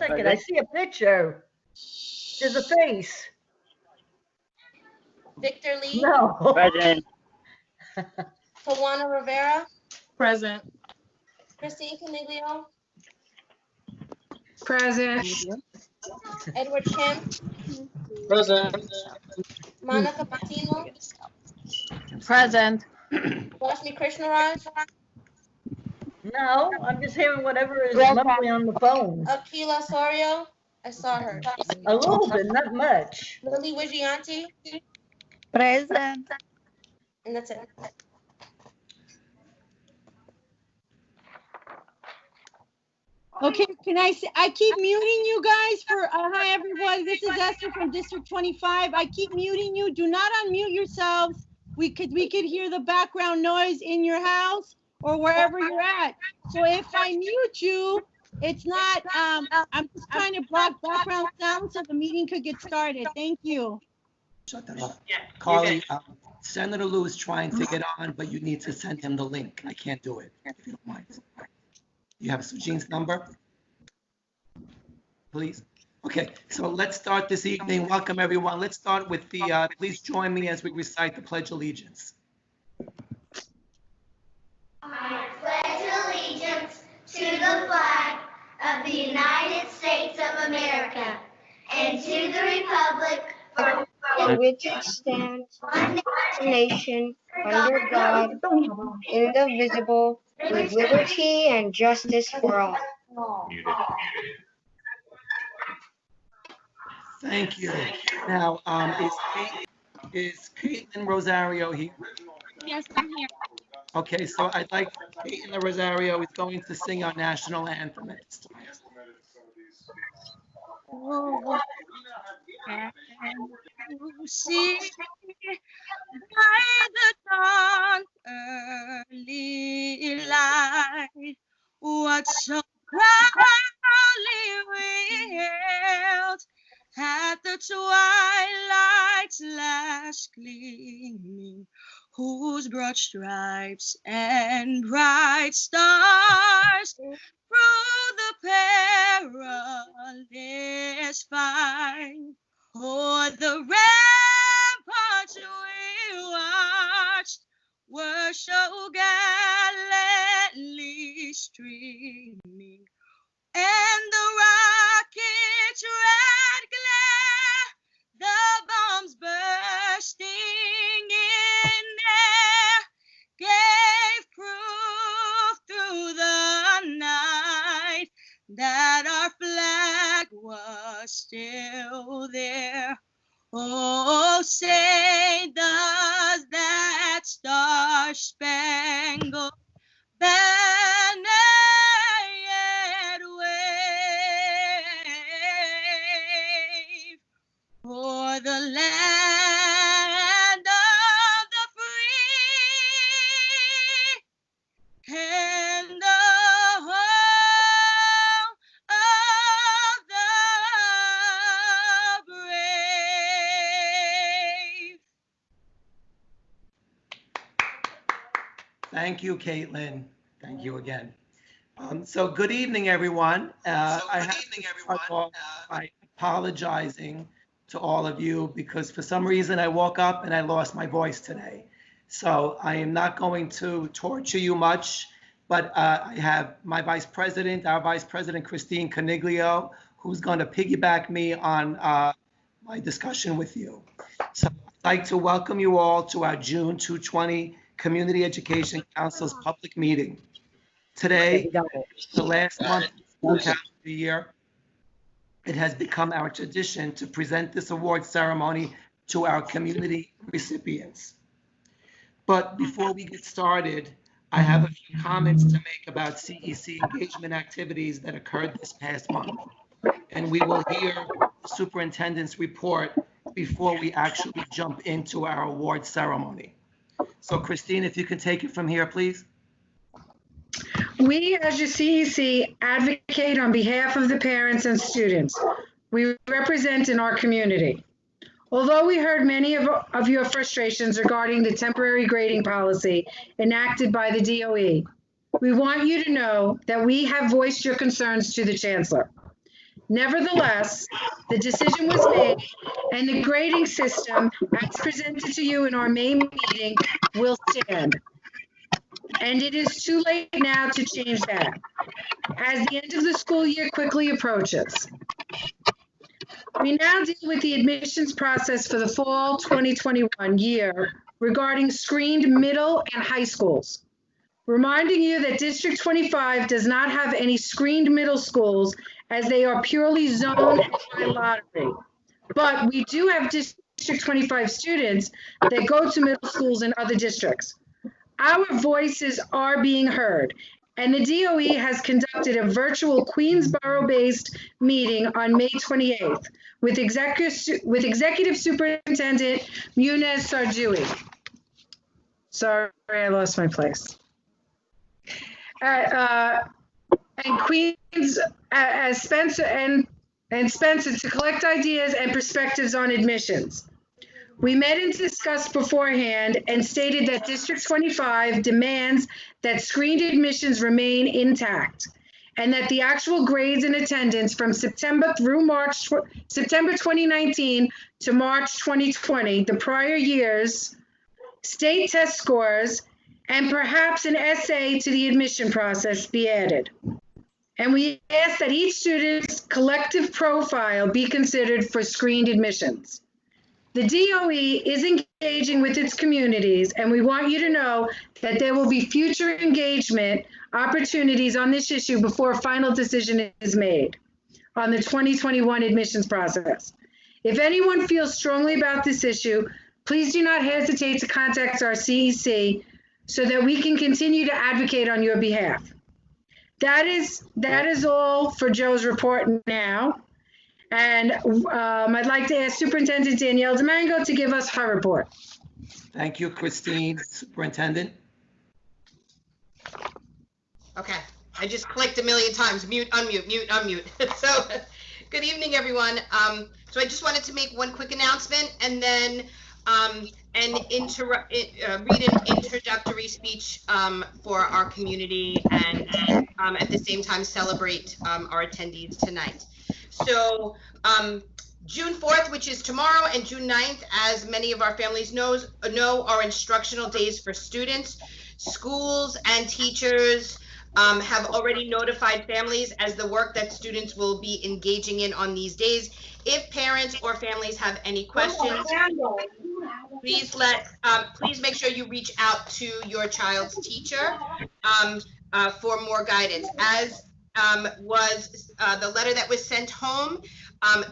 second. I see a picture. There's a face. Victor Lee. No. Present. Tawana Rivera. Present. Christine Caniglio. Present. Edward Kim. Present. Monica Patino. Present. Rashmi Krishnaraj. No, I'm just hearing whatever is mumbling on the phone. Akila Sorio. I saw her. A little bit, not much. Lily Wigianti. Present. And that's it. Okay, can I say, I keep muting you guys for, hi everyone, this is Esther from District 25. I keep muting you, do not unmute yourselves. We could hear the background noise in your house or wherever you're at. So if I mute you, it's not, I'm just trying to block background sound so the meeting could get started. Thank you. Shut that off. Carly, Senator Lou is trying to get on, but you need to send him the link. I can't do it, if you don't mind. You have Sujean's number? Please. Okay, so let's start this evening. Welcome, everyone. Let's start with the, please join me as we recite the Pledge of Allegiance. I pledge allegiance to the flag of the United States of America and to the republic for which it stands, one nation, under God, indivisible, with liberty and justice for all. Thank you. Now, is Caitlin Rosario here? Yes, I'm here. Okay, so I'd like Caitlin Rosario is going to sing our national anthem at this time. And you see by the dawn's early light what so proudly we hailed at the twilight's last gleaming, whose broad stripes and bright stars through the perilous fight, o'er the ramparts we watched were so gallantly streaming, and the rocket's red glare, the bombs bursting in air, gave proof through the night that our flag was still there. Oh, say does that star-spangled banner yet wave for the land of the free and the home of the brave. Thank you, Caitlin. Thank you again. So good evening, everyone. I have to start off by apologizing to all of you because for some reason I woke up and I lost my voice today. So I am not going to torture you much, but I have my our Vice President, Christine Caniglio, who's going to piggyback me on my discussion with you. So I'd like to welcome you all to our June 2020 Community Education Council's public meeting. Today, the last month of the year, it has become our tradition to present this award ceremony to our community recipients. But before we get started, I have a few comments to make about CEC engagement activities that occurred this past month. And we will hear the superintendent's report before we actually jump into our award ceremony. So Christine, if you can take it from here, please. We, as your CEC, advocate on behalf of the parents and students we represent in our community. Although we heard many of your frustrations regarding the temporary grading policy enacted by the DOE, we want you to know that we have voiced your concerns to the Chancellor. Nevertheless, the decision was made and the grading system as presented to you in our May meeting will stand. And it is too late now to change that, as the end of the school year quickly approaches. We now deal with the admissions process for the fall 2021 year regarding screened middle and high schools. Reminding you that District 25 does not have any screened middle schools as they are purely zoned and by lottery. But we do have District 25 students that go to middle schools in other districts. Our voices are being heard, and the DOE has conducted a virtual Queensborough-based meeting on May 28th with Executive Superintendent Munez Sarjoui. Sorry, I lost my place. And Queens as Spencer and Spencer to collect ideas and perspectives on admissions. We met and discussed beforehand and stated that District 25 demands that screened admissions remain intact and that the actual grades and attendance from September 2019 to March 2020, the prior years, state test scores, and perhaps an essay to the admission process be added. And we ask that each student's collective profile be considered for screened admissions. The DOE is engaging with its communities, and we want you to know that there will be future engagement opportunities on this issue before a final decision is made on the 2021 admissions process. If anyone feels strongly about this issue, please do not hesitate to contact our CEC so that we can continue to advocate on your behalf. That is all for Joe's report now. And I'd like to ask Superintendent Danielle Domingo to give us her report. Thank you, Christine. Superintendent? Okay, I just clicked a million times, mute, unmute, mute, unmute. So, good evening, everyone. So I just wanted to make one quick announcement and then read an introductory speech for our community and at the same time celebrate our attendees tonight. So June 4th, which is tomorrow, and June 9th, as many of our families know, are instructional days for students. Schools and teachers have already notified families as the work that students will be engaging in on these days. If parents or families have any questions, please make sure you reach out to your child's teacher for more guidance. As was the letter that was sent home,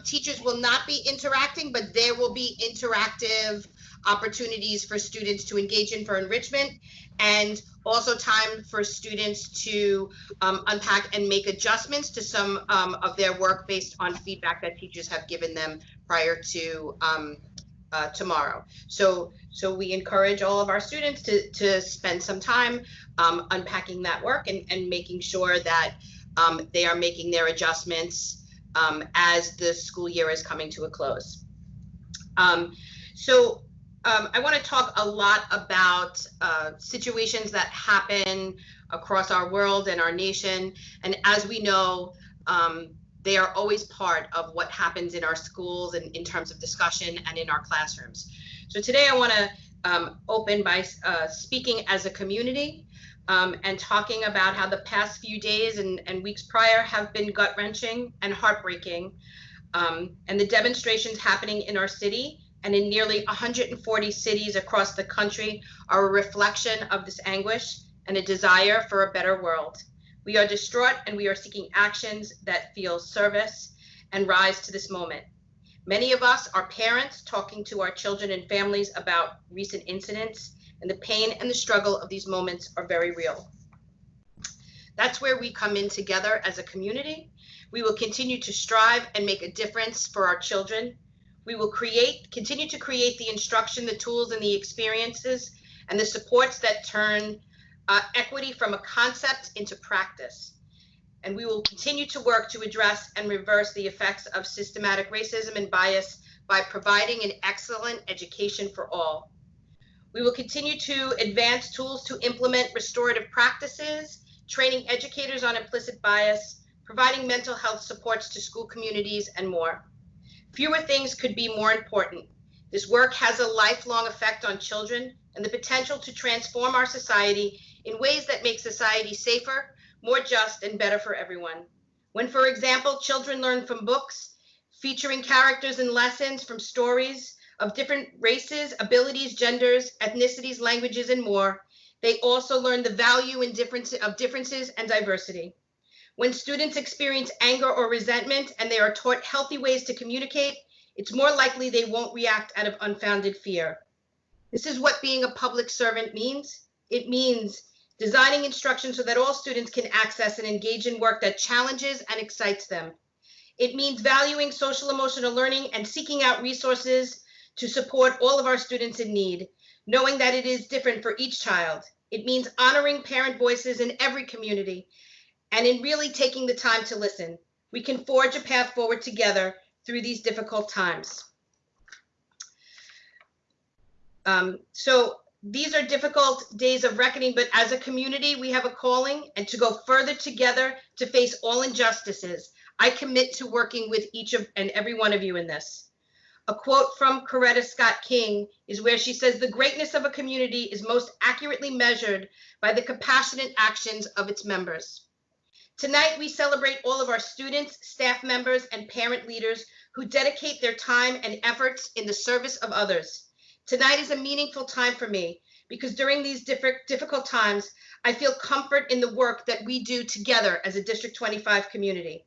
teachers will not be interacting, but there will be interactive opportunities for students to engage in for enrichment, and also time for students to unpack and make adjustments to some of their work based on feedback that teachers have given them prior to tomorrow. So we encourage all of our students to spend some time unpacking that work and making sure that they are making their adjustments as the school year is coming to a close. I want to talk a lot about situations that happen across our world and our nation. And as we know, they are always part of what happens in our schools and in terms of discussion and in our classrooms. So today I want to open by speaking as a community and talking about how the past few days and weeks prior have been gut-wrenching and heartbreaking. And the demonstrations happening in our city and in nearly 140 cities across the country are a reflection of this anguish and a desire for a better world. We are distraught and we are seeking actions that feel service and rise to this moment. Many of us are parents talking to our children and families about recent incidents, and the pain and the struggle of these moments are very real. That's where we come in together as a community. We will continue to strive and make a difference for our children. We will continue to create the instruction, the tools, and the experiences, and the supports that turn equity from a concept into practice. And we will continue to work to address and reverse the effects of systematic racism and bias by providing an excellent education for all. We will continue to advance tools to implement restorative practices, training educators on implicit bias, providing mental health supports to school communities, and more. Fewer things could be more important. This work has a lifelong effect on children and the potential to transform our society in ways that make society safer, more just, and better for everyone. When, for example, children learn from books featuring characters and lessons from stories of different races, abilities, genders, ethnicities, languages, and more, they also learn the value and differences and diversity. When students experience anger or resentment and they are taught healthy ways to communicate, it's more likely they won't react out of unfounded fear. This is what being a public servant means. It means designing instruction so that all students can access and engage in work that challenges and excites them. It means valuing social emotional learning and seeking out resources to support all of our students in need, knowing that it is different for each child. It means honoring parent voices in every community and in really taking the time to listen. We can forge a path forward together through these difficult times. So these are difficult days of reckoning, but as a community, we have a calling and to go further together to face all injustices. I commit to working with each and every one of you in this. A quote from Coretta Scott King is where she says, "The greatness of a community is most accurately measured by the compassionate actions of its members." Tonight, we celebrate all of our students, staff members, and parent leaders who dedicate their time and efforts in the service of others. Tonight is a meaningful time for me because during these difficult times, I feel comfort in the work that we do together as a District 25 community.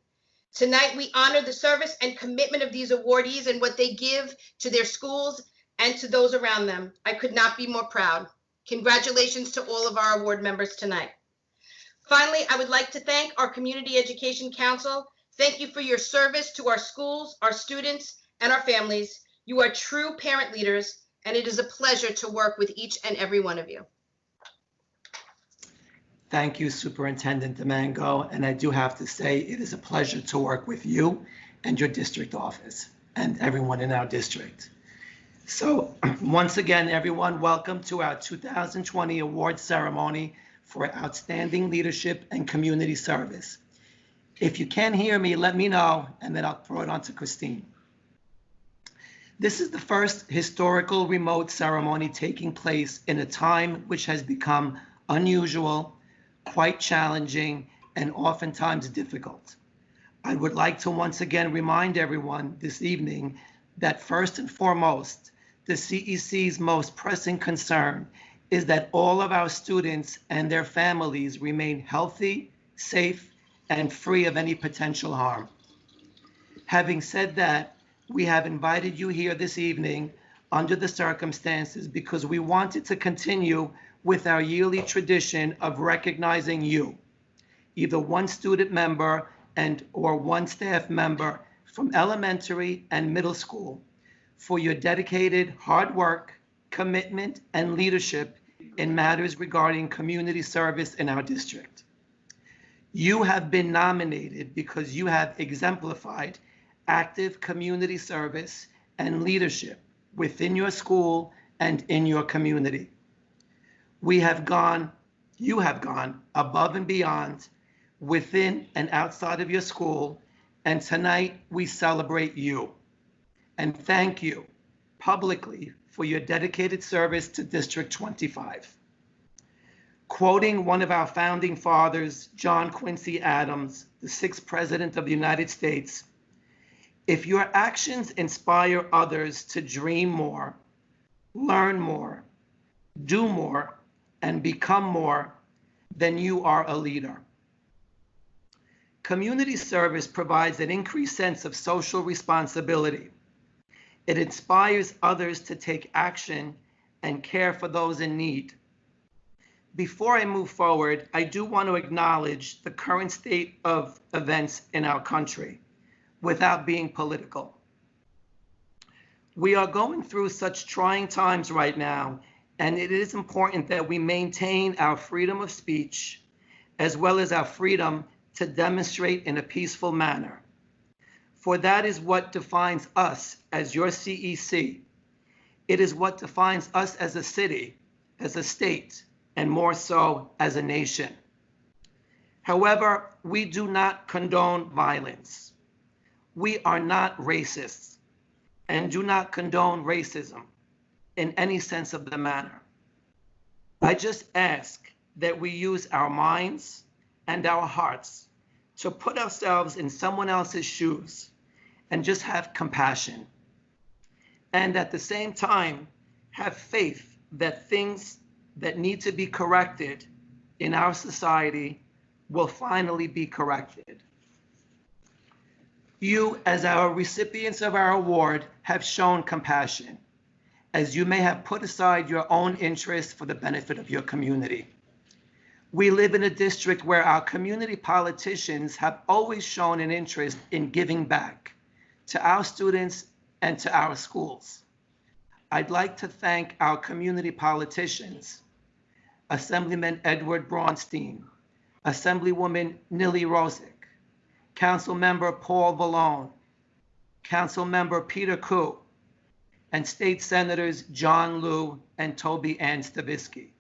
Tonight, we honor the service and commitment of these awardees and what they give to their schools and to those around them. I could not be more proud. Congratulations to all of our award members tonight. Finally, I would like to thank our Community Education Council. Thank you for your service to our schools, our students, and our families. You are true parent leaders, and it is a pleasure to work with each and every one of you. Thank you, Superintendent Domingo. And I do have to say, it is a pleasure to work with you and your district office and everyone in our district. So once again, everyone, welcome to our 2020 award ceremony for outstanding leadership and community service. If you can't hear me, let me know, and then I'll throw it on to Christine. This is the first historical remote ceremony taking place in a time which has become unusual, quite challenging, and oftentimes difficult. I would like to once again remind everyone this evening that first and foremost, the CEC's most pressing concern is that all of our students and their families remain healthy, safe, and free of any potential harm. Having said that, we have invited you here this evening under the circumstances because we wanted to continue with our yearly tradition of recognizing you, either one student member or one staff member from elementary and middle school, for your dedicated hard work, commitment, and leadership in matters regarding community service in our district. You have been nominated because you have exemplified active community service and leadership within your school and in your community. You have gone above and beyond within and outside of your school, and tonight we celebrate you and thank you publicly for your dedicated service to District 25. Quoting one of our founding fathers, John Quincy Adams, the 6th President of the United States, "If your actions inspire others to dream more, learn more, do more, and become more, then you are a leader." Community service provides an increased sense of social responsibility. It inspires others to take action and care for those in need. Before I move forward, I do want to acknowledge the current state of events in our country without being political. We are going through such trying times right now, and it is important that we maintain our freedom of speech as well as our freedom to demonstrate in a peaceful manner. For that is what defines us as your CEC. It is what defines us as a city, as a state, and more so as a nation. However, we do not condone violence. We are not racists and do not condone racism in any sense of the matter. I just ask that we use our minds and our hearts to put ourselves in someone else's shoes and just have compassion. And at the same time, have faith that things that need to be corrected in our society will finally be corrected. You, as our recipients of our award, have shown compassion, as you may have put aside your own interests for the benefit of your community. We live in a district where our community politicians have always shown an interest in giving back to our students and to our schools. I'd like to thank our community politicians, Assemblyman Edward Braunstein, Assemblywoman Nili Rosick, Councilmember Paul Vallone, Councilmember Peter Koo, and State Senators John Liu and Toby Ann Stavisky.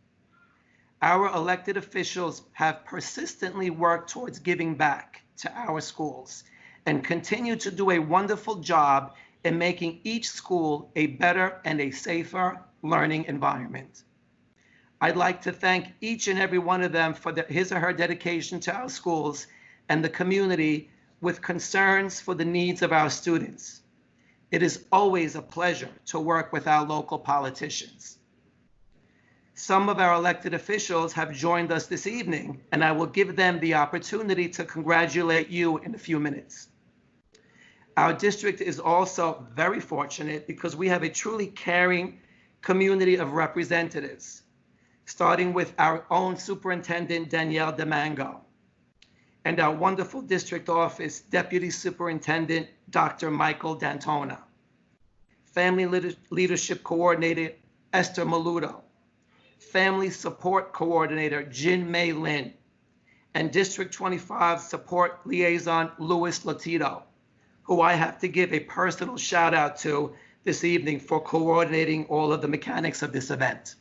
Our elected officials have persistently worked towards giving back to our schools and continue to do a wonderful job in making each school a better and a safer learning environment. I'd like to thank each and every one of them for his or her dedication to our schools and the community with concerns for the needs of our students. It is always a pleasure to work with our local politicians. Some of our elected officials have joined us this evening, and I will give them the opportunity to congratulate you in a few minutes. Our district is also very fortunate because we have a truly caring community of representatives, starting with our own Superintendent Danielle DeMango and our wonderful district office Deputy Superintendent Dr. Michael D'Antona, Family Leadership Coordinator Esther Maluto, Family Support Coordinator Jin May Lin, and District 25 Support Liaison Louis Latito, who I have to give a personal shout out to this evening for coordinating all of the mechanics of this event.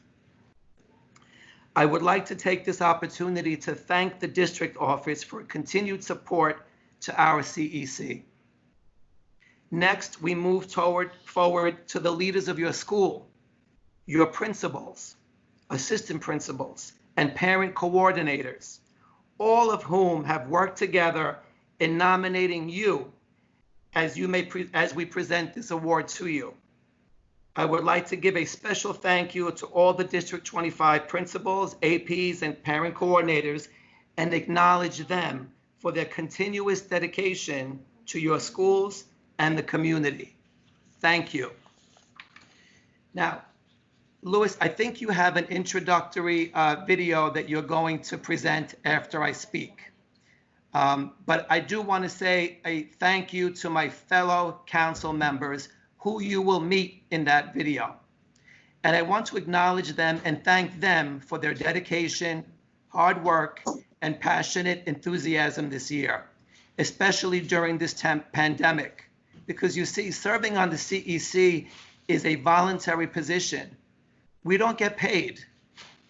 I would like to take this opportunity to thank the district office for continued support to our CEC. Next, we move forward to the leaders of your school, your principals, assistant principals, and parent coordinators, all of whom have worked together in nominating you as we present this award to you. I would like to give a special thank you to all the District 25 principals, APs, and parent coordinators, and acknowledge them for their continuous dedication to your schools and the community. Thank you. Now, Louis, I think you have an introductory video that you're going to present after I speak. But I do want to say a thank you to my fellow council members who you will meet in that video. And I want to acknowledge them and thank them for their dedication, hard work, and passionate enthusiasm this year, especially during this pandemic. Because you see, serving on the CEC is a voluntary position. We don't get paid,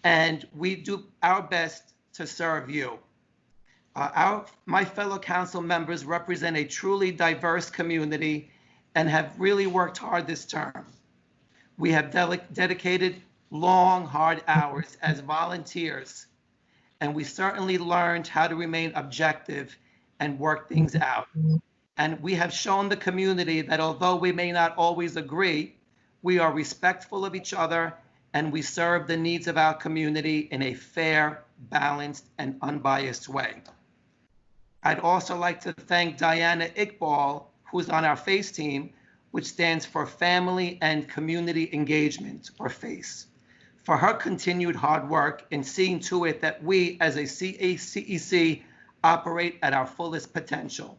and we do our best to serve you. My fellow council members represent a truly diverse community and have really worked hard this term. We have dedicated long, hard hours as volunteers, and we certainly learned how to remain objective and work things out. And we have shown the community that although we may not always agree, we are respectful of each other and we serve the needs of our community in a fair, balanced, and unbiased way. I'd also like to thank Diana Iqbal, who's on our FACE team, which stands for Family and Community Engagement, or FACE, for her continued hard work in seeing to it that we as a CEC operate at our fullest potential.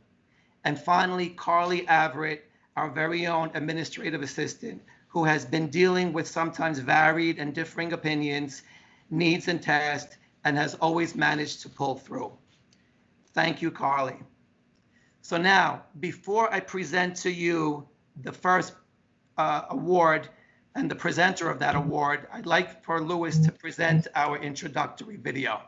And finally, Carly Averett, our very own administrative assistant, who has been dealing with sometimes varied and differing opinions, needs, and tasks, and has always managed to pull through. Thank you, Carly. So now, before I present to you the first award and the presenter of that award, I'd like for Louis to present our introductory video.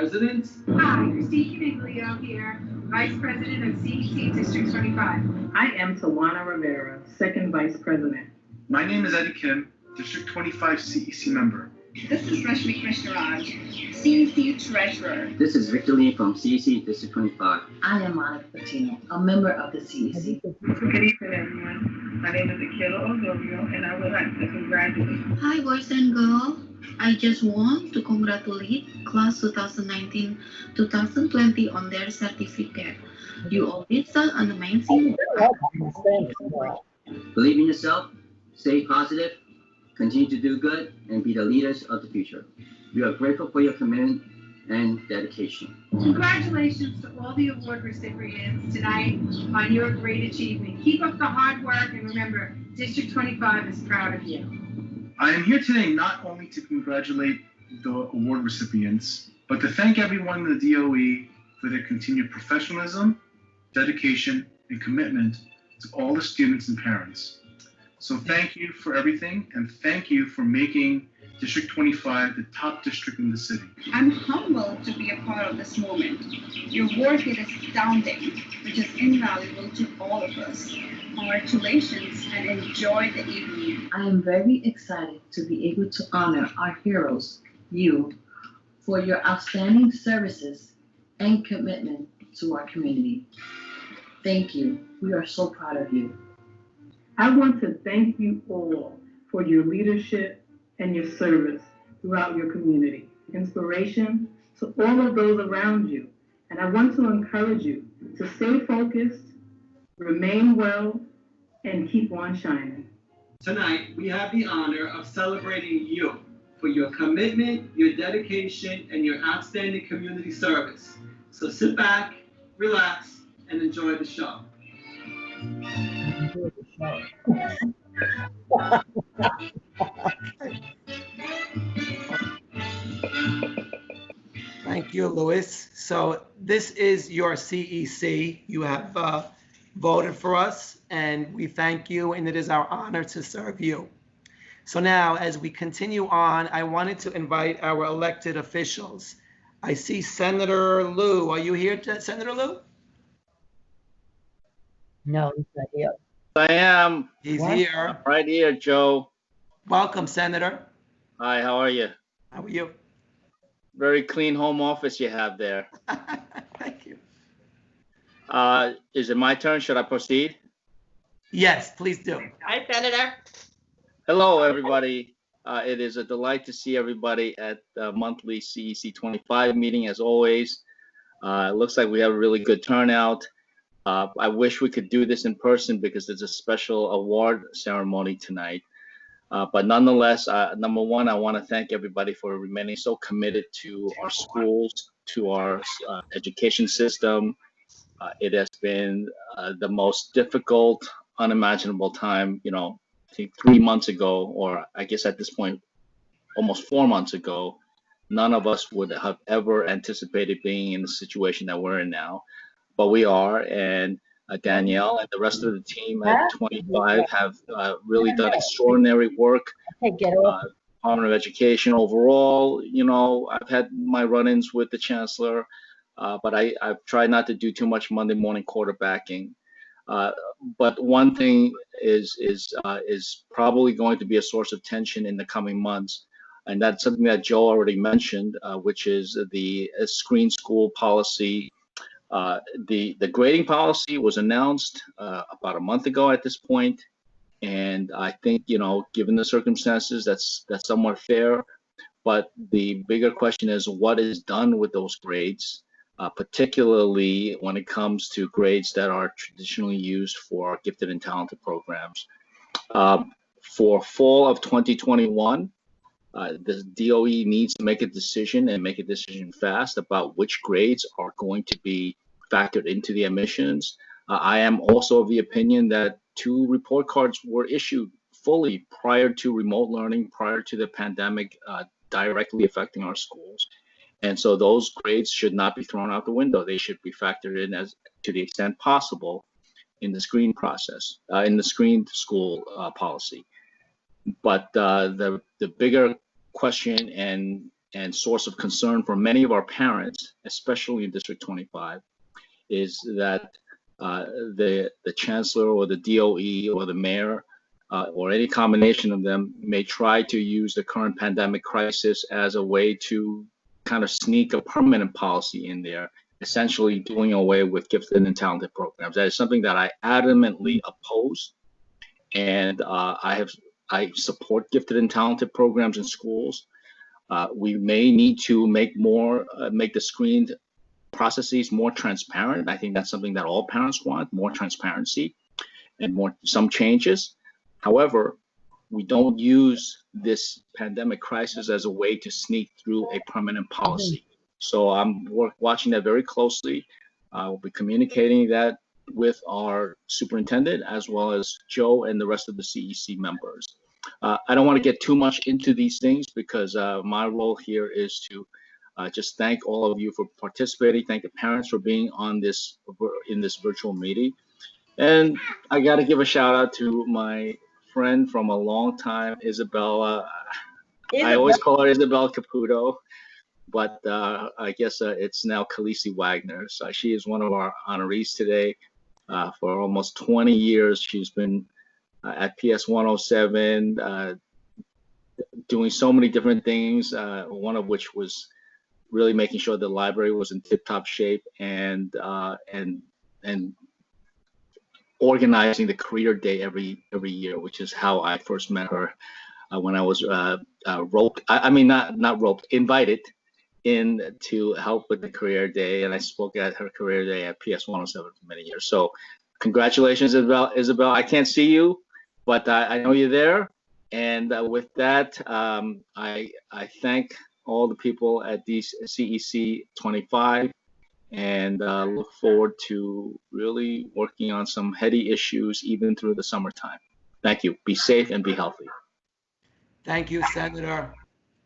President. Hi, Christine Caniglio here, Vice President of CEC District 25. I am Tawana Rivera, Second Vice President. My name is Eddie Kim, District 25 CEC member. This is Rashmi Krishnaraj, CEC Treasurer. This is Victor Lee from CEC District 25. I am Monica Patino, a member of the CEC. Good evening, everyone. My name is Akila Osorio, and I would like to congratulate. Hi, boys and girls. I just want to congratulate class 2019-2020 on their certificate. You all did such an amazing work. Believe in yourself, stay positive, continue to do good, and be the leaders of the future. We are grateful for your commitment and dedication. Congratulations to all the award recipients tonight on your great achievement. Keep up the hard work, and remember, District 25 is proud of you. I am here today not only to congratulate the award recipients, but to thank everyone in the DOE for their continued professionalism, dedication, and commitment to all the students and parents. So thank you for everything, and thank you for making District 25 the top district in the city. I'm humbled to be a part of this moment. Your work is astounding, which is invaluable to all of us. Congratulations and enjoy the evening. I am very excited to be able to honor our heroes, you, for your outstanding services and commitment to our community. Thank you. We are so proud of you. I want to thank you all for your leadership and your service throughout your community. Inspiration to all of those around you. And I want to encourage you to stay focused, remain well, and keep on shining. Tonight, we have the honor of celebrating you for your commitment, your dedication, and your outstanding community service. So sit back, relax, and enjoy the show. Thank you, Louis. So this is your CEC. You have voted for us, and we thank you, and it is our honor to serve you. So now, as we continue on, I wanted to invite our elected officials. I see Senator Lou. Are you here, Senator Lou? No, he's not here. I am. He's here. Right here, Joe. Welcome, Senator. Hi, how are you? How are you? Very clean home office you have there. Thank you. Is it my turn? Should I proceed? Yes, please do. Hi, Senator. Hello, everybody. It is a delight to see everybody at the monthly CEC 25 meeting, as always. It looks like we have a really good turnout. I wish we could do this in person because there's a special award ceremony tonight. But nonetheless, number one, I want to thank everybody for remaining so committed to our schools, to our education system. It has been the most difficult, unimaginable time, I think 3 months ago, or I guess at this point, almost 4 months ago, none of us would have ever anticipated being in the situation that we're in now. But we are, and Danielle and the rest of the team at 25 have really done extraordinary work. Department of Education overall, I've had my run-ins with the chancellor, but I've tried not to do too much Monday morning quarterbacking. But one thing is probably going to be a source of tension in the coming months, and that's something that Joe already mentioned, which is the screen school policy. The grading policy was announced about a month ago at this point, and I think, given the circumstances, that's somewhat fair. But the bigger question is what is done with those grades, particularly when it comes to grades that are traditionally used for gifted and talented programs. For fall of 2021, the DOE needs to make a decision, and make a decision fast, about which grades are going to be factored into the admissions. I am also of the opinion that 2 report cards were issued fully prior to remote learning, prior to the pandemic directly affecting our schools. And so those grades should not be thrown out the window. They should be factored in as to the extent possible in the screen process, in the screen school policy. But the bigger question and and source of concern for many of our parents, especially in District 25, is that the chancellor or the DOE or the mayor or any combination of them may try to use the current pandemic crisis as a way to kind of sneak a permanent policy in there, essentially doing away with gifted and talented programs. That is something that I adamantly oppose, and I support gifted and talented programs in schools. We may need to make the screened processes more transparent. I think that's something that all parents want, more transparency and some changes. However, we don't use this pandemic crisis as a way to sneak through a permanent policy. So I'm watching that very closely. We'll be communicating that with our superintendent as well as Joe and the rest of the CEC members. I don't want to get too much into these things because my role here is to just thank all of you for participating. Thank the parents for being on in this virtual meeting. And I got to give a shout out to my friend from a long time, Isabella. I always call her Isabel Caputo, but I guess it's now Khaleesi Wagner. So she is one of our honorees today. For almost 20 years, she's been at PS 107, doing so many different things, one of which was really making sure the library was in tip-top shape and organizing the career day every year, which is how I first met her when I was invited in to help with the career day, and I spoke at her career day at PS 107 for many years. So congratulations, Isabel. I can't see you, but I know you're there. And with that, I thank all the people at these CEC 25 and look forward to really working on some heady issues even through the summertime. Thank you. Be safe and be healthy. Thank you, Senator.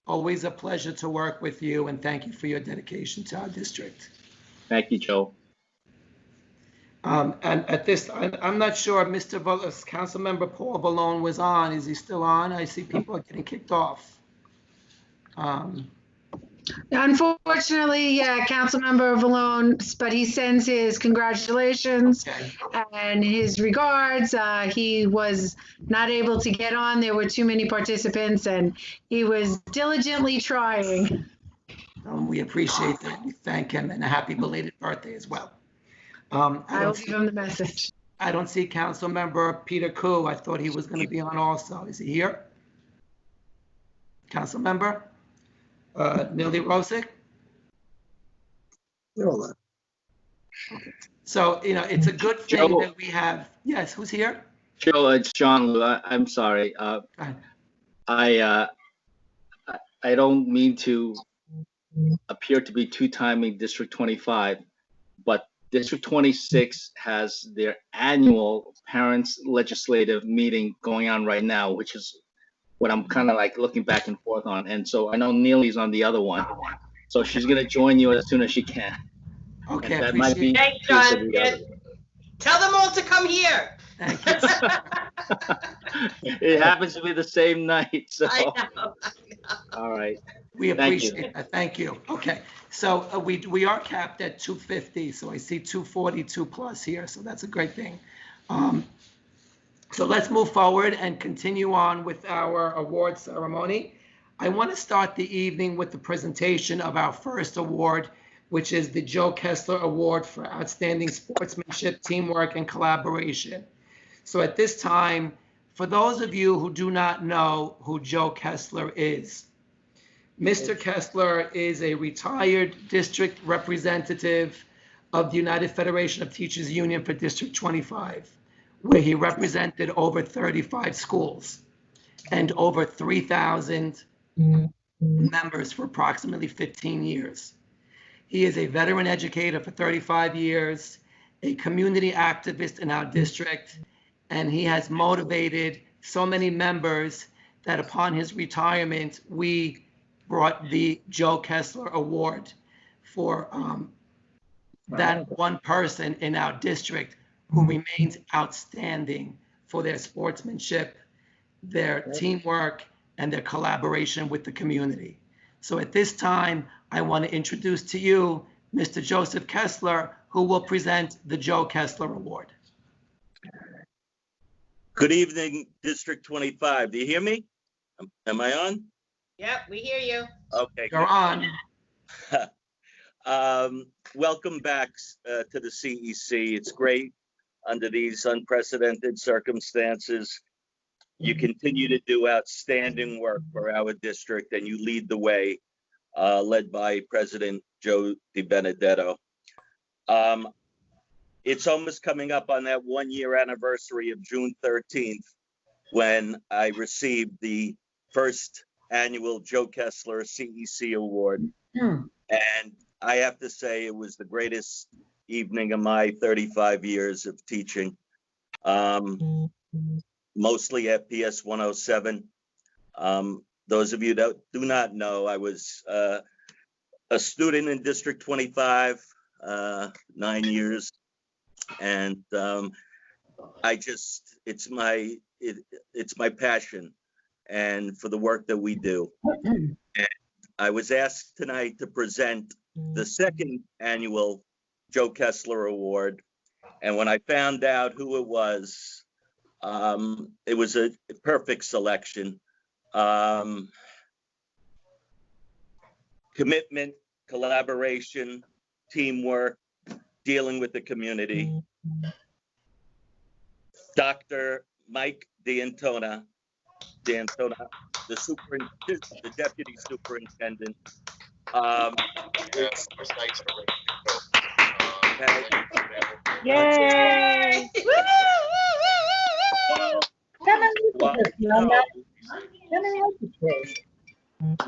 Always a pleasure to work with you, and thank you for your dedication to our district. Thank you, Joe. And at this, I'm not sure if Councilmember Paul Vallone was on. Is he still on? I see people are getting kicked off. Unfortunately, yeah, Councilmember Vallone, but he sends his congratulations and his regards. He was not able to get on. There were too many participants, and he was diligently trying. We appreciate that. We thank him, and a happy belated birthday as well. I will give him the message. I don't see Councilmember Peter Koo. I thought he was going to be on also. Is he here? Councilmember? Nili Rosick? Okay. So, it's a good thing Joe, that we have. Yes, who's here? Joe, it's John Liu. I'm sorry. I don't mean to appear to be two-timing District 25, but District 26 has their annual parents legislative meeting going on right now, which is what I'm kind of like looking back and forth on. And so I know Neely's on the other one. So she's going to join you as soon as she can. Okay. And that might be. Thanks, John. Tell them all to come here. Thank you. It happens to be the same night. So. I know. All right. We appreciate that. Thank you. Okay. So we are capped at 250. So I see 242 plus here. So that's a great thing. So let's move forward and continue on with our award ceremony. I want to start the evening with the presentation of our first award, which is the Joe Kessler Award for Outstanding Sportsmanship, Teamwork, and Collaboration. So at this time, for those of you who do not know who Joe Kessler is, Mr. Kessler is a retired district representative of the United Federation of Teachers Union for District 25, where he represented over 35 schools and over 3,000 members for approximately 15 years. He is a veteran educator for 35 years, a community activist in our district, and he has motivated so many members that upon his retirement, we brought the Joe Kessler Award for that one person in our district who remains outstanding for their sportsmanship, their teamwork, and their collaboration with the community. So at this time, I want to introduce to you Mr. Joseph Kessler, who will present the Joe Kessler Award. Good evening, District 25. Do you hear me? Am I on? Yep, we hear you. Okay. You're on. Welcome back to the CEC. It's great under these unprecedented circumstances. You continue to do outstanding work for our district, and you lead the way, led by President Joe DiBenedetto. It's almost coming up on that 1-year anniversary of June 13th, when I received the first annual Joe Kessler CEC Award. And I have to say it was the greatest evening of my 35 years of teaching, mostly at PS 107. Those of you that do not know, I was a student in District 25, 9 years. And it's my passion and for the work that we do. And I was asked tonight to present the second annual Joe Kessler Award. And when I found out who it was a perfect selection. Commitment, collaboration, teamwork, dealing with the community. Dr. Mike D'Antona, the deputy superintendent. Yay!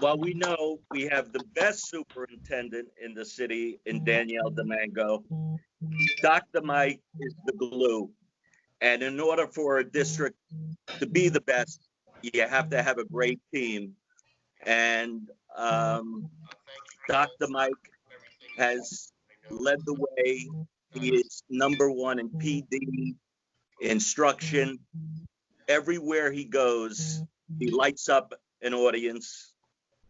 Well, we know we have the best superintendent in the city in Danielle Domingo. Dr. Mike is the glue. And in order for a district to be the best, you have to have a great team. And Dr. Mike has led the way. He is #1 in PD, instruction. Everywhere he goes, he lights up an audience.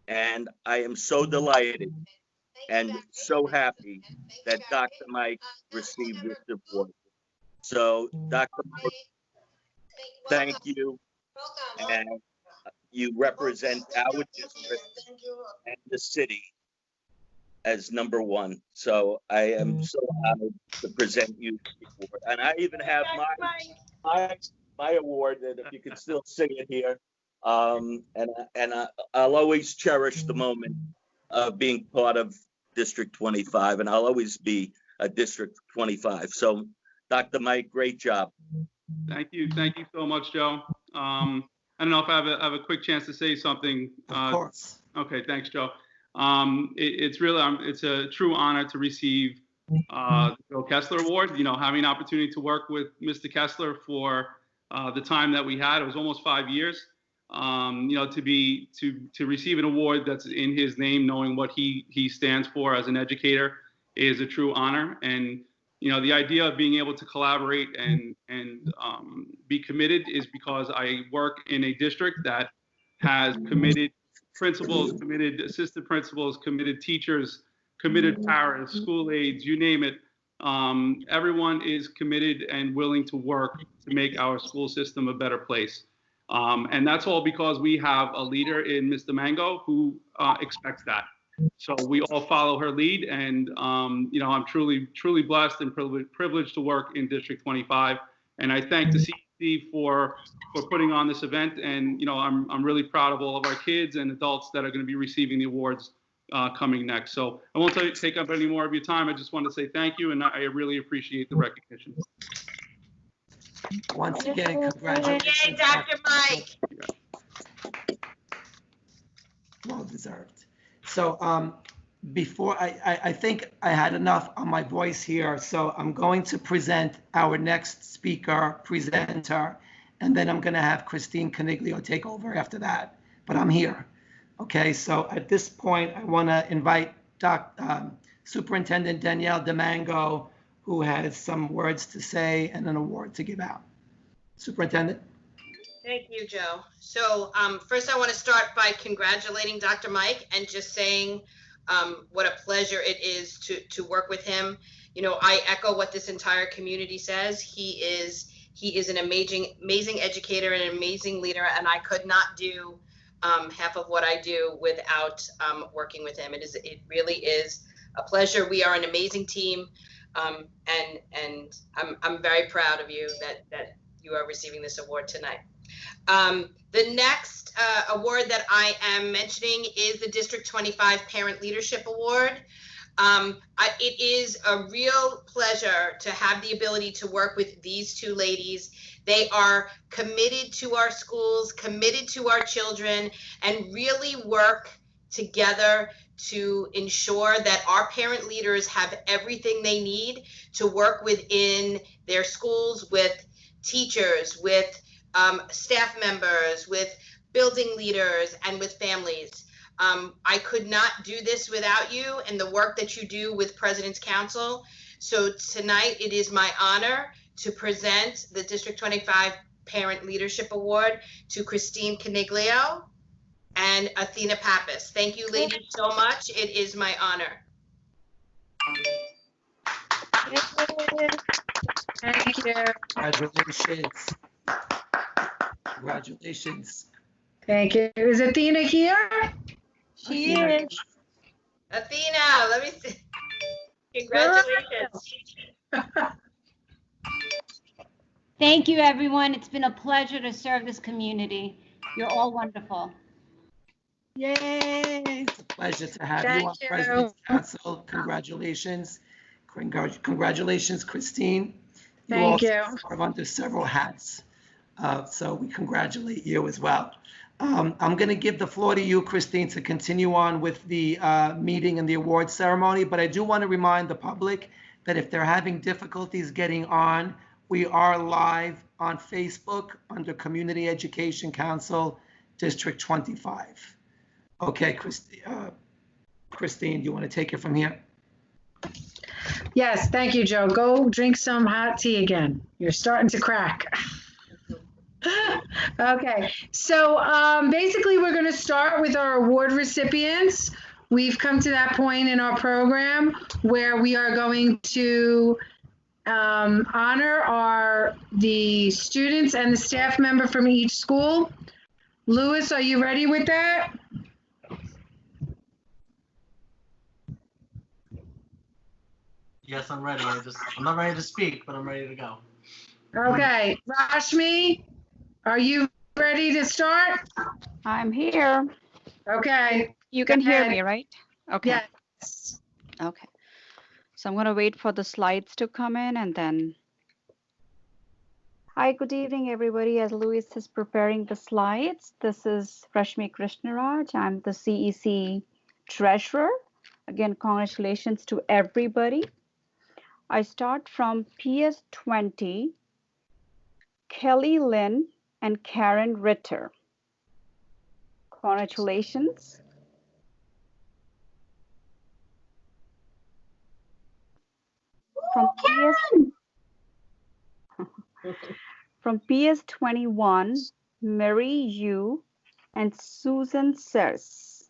And I am so delighted and so happy that Dr. Mike received this award. So, Dr. Mike, thank you. And you represent our district and the city as #1. So I am so honored to present you the award. And I even have my award, that if you can still sing it here. And I'll always cherish the moment of being part of District 25, and I'll always be a District 25. So, Dr. Mike, great job. Thank you so much, Joe. I don't know if I have a quick chance to say something. Of course. Okay, thanks, Joe. It's a true honor to receive the Joe Kessler Award. You know, having an opportunity to work with Mr. Kessler for the time that we had, it was almost 5 years. You know, to receive an award that's in his name, knowing what he stands for as an educator, is a true honor. And you know, the idea of being able to collaborate and be committed is because I work in a district that has committed principals, committed assistant principals, committed teachers, committed paras, school aides, you name it. Everyone is committed and willing to work to make our school system a better place. And that's all because we have a leader in Mr. Mango who expects that. So we all follow her lead, and you know, I'm truly blessed and privileged to work in District 25. And I thank the CEC for putting on this event. And you know, I'm really proud of all of our kids and adults that are going to be receiving the awards coming next. So I won't take up any more of your time. I just want to say thank you, and I really appreciate the recognition. Once again, congratulations. Yay, Dr. Mike. Well deserved. So before I think I had enough on my voice here, so I'm going to present our next presenter, and then I'm going to have Christine Caniglio take over after that. But I'm here. Okay, so at this point, I want to invite Superintendent Danielle Domingo, who has some words to say and an award to give out. Superintendent. Thank you, Joe. So first I want to start by congratulating Dr. Mike and just saying what a pleasure it is to work with him. You know, I echo what this entire community says. He is an amazing educator and an amazing leader, and I could not do half of what I do without working with him. It really is a pleasure. We are an amazing team, and I'm very proud of you that you are receiving this award tonight. The next award that I am mentioning is the District 25 Parent Leadership Award. It is a real pleasure to have the ability to work with these two ladies. They are committed to our schools, committed to our children, and really work together to ensure that our parent leaders have everything they need to work within their schools with teachers, with staff members, with building leaders, and with families. I could not do this without you and the work that you do with President's Council. So tonight it is my honor to present the District 25 Parent Leadership Award to Christine Caniglio and Athena Pappas. Thank you, ladies, so much. It is my honor. Thank you. Congratulations. Congratulations. Thank you. Is Athena here? She is. Athena, let me see. Congratulations. Thank you, everyone. It's been a pleasure to serve this community. You're all wonderful. Yay. It's a pleasure to have Thank you on you. President's Council. Congratulations. Congratulations, Christine. Thank you. Serve under several hats. So we congratulate you as well. I'm going to give the floor to you, Christine, to continue on with the meeting and the award ceremony. But I do want to remind the public that if they're having difficulties getting on, we are live on Facebook under Community Education Council, District 25. Okay, Christine, do you want to take it from here? Yes, thank you, Joe. Go drink some hot tea again. You're starting to crack. Okay, so basically we're going to start with our award recipients. We've come to that point in our program where we are going to honor the students and the staff member from each school. Louis, are you ready with that? Yes, I'm ready. I'm not ready to speak, but I'm ready to go. Okay, Rashmi, are you ready to start? I'm here. Okay. You can Go hear ahead. me, right? Okay. Yes. Okay. So I'm going to wait for the slides to come in and then. Hi, good evening, everybody. As Louis is preparing the slides, this is Rashmi Krishnaraj. I'm the CEC treasurer. Again, congratulations to everybody. I start from PS 20, Kelly Lynn and Karen Ritter. Congratulations. From PS 21, Mary Yu and Susan Sers.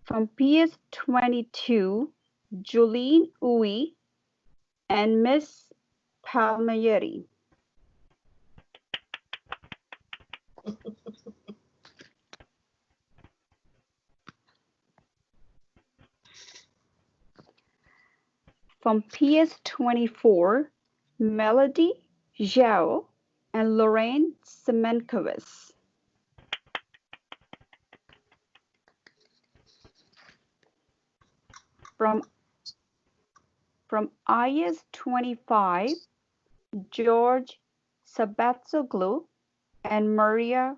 From PS 22, Julene Uy and Miss Palmieri. From PS 24, Melody Zhao and Lorraine Semenkovitz. From IS 25, George Sabatsoglu and Maria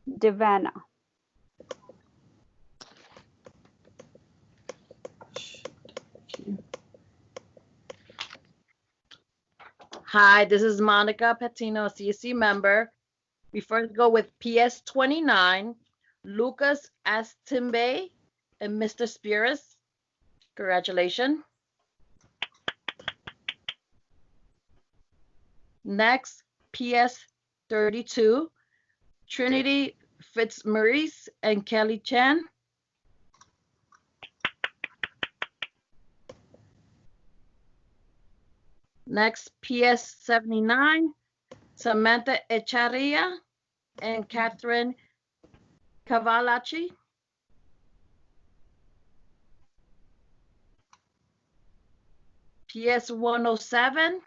Devana. Hi, this is Monica Patino, CSC member. We first go with PS 29, Lucas Astimbe and Mr. Spears. Congratulations. Next, PS 32, Trinity Fitzmaurice and Kelly Chan. Next, PS 79, Samantha Echaria and Catherine Cavalachi. PS 107,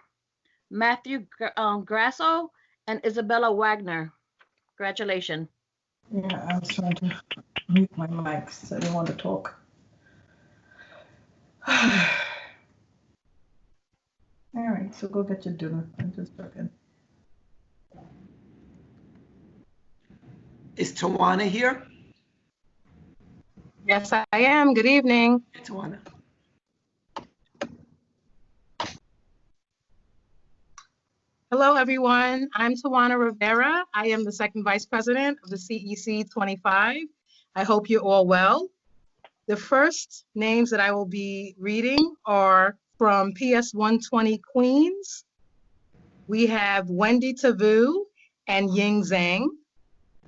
Matthew Grasso and Isabella Wagner. Congratulations. Yeah, I was trying to mute my mic, so I didn't want to talk. All right, so go get your dinner. I'm just joking. Is Tawana here? Yes, I am. Good evening. Hey, Tawana. Hello, everyone. I'm Tawana Rivera. I am the second vice president of the CEC 25. I hope you're all well. The first names that I will be reading are from PS 120 Queens. We have Wendy Tavu and Ying Zhang.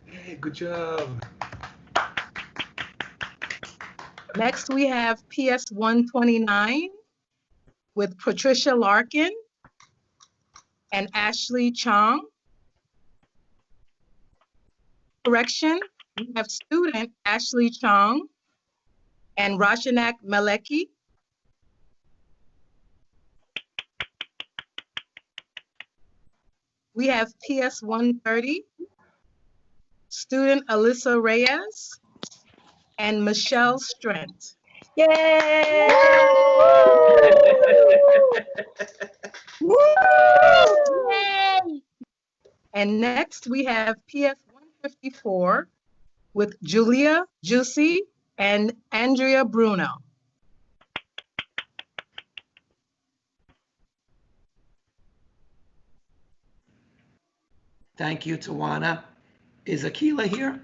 Hey, good job. Next, we have PS 129 with Patricia Larkin and Ashley Chong. Correction, we have student Ashley Chong and Rashanak Maleki. We have PS 130, student Alyssa Reyes and Michelle Strent. Yay! And next we have PS 154 with Julia Juicy and Andrea Bruno. Thank you, Tawana. Is Akila here?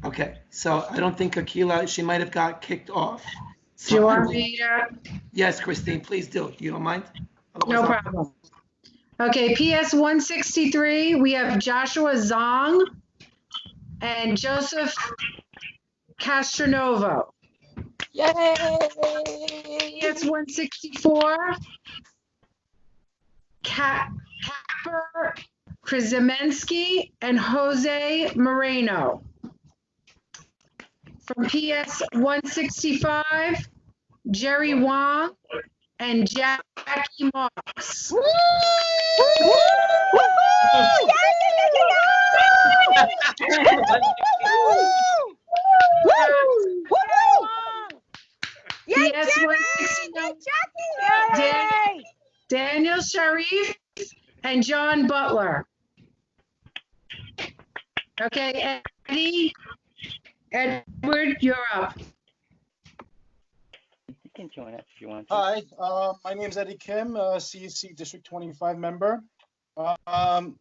Okay, so I don't think Akila, she might have got kicked off. Do you want me to? Yes, Christine, please do. You don't mind? No Otherwise, problem. Okay, PS 163, we have Joshua Zong and Joseph Castronovo. Yay! PS 164, Capper Krzemensky and Jose Moreno. From PS 165, Jerry Wong and Jackie Marks. PS 169, Daniel Sharif and John Butler. Okay, Edward, you're up. You can join us if you want to. Hi, my name is Eddie Kim, CEC District 25 member. The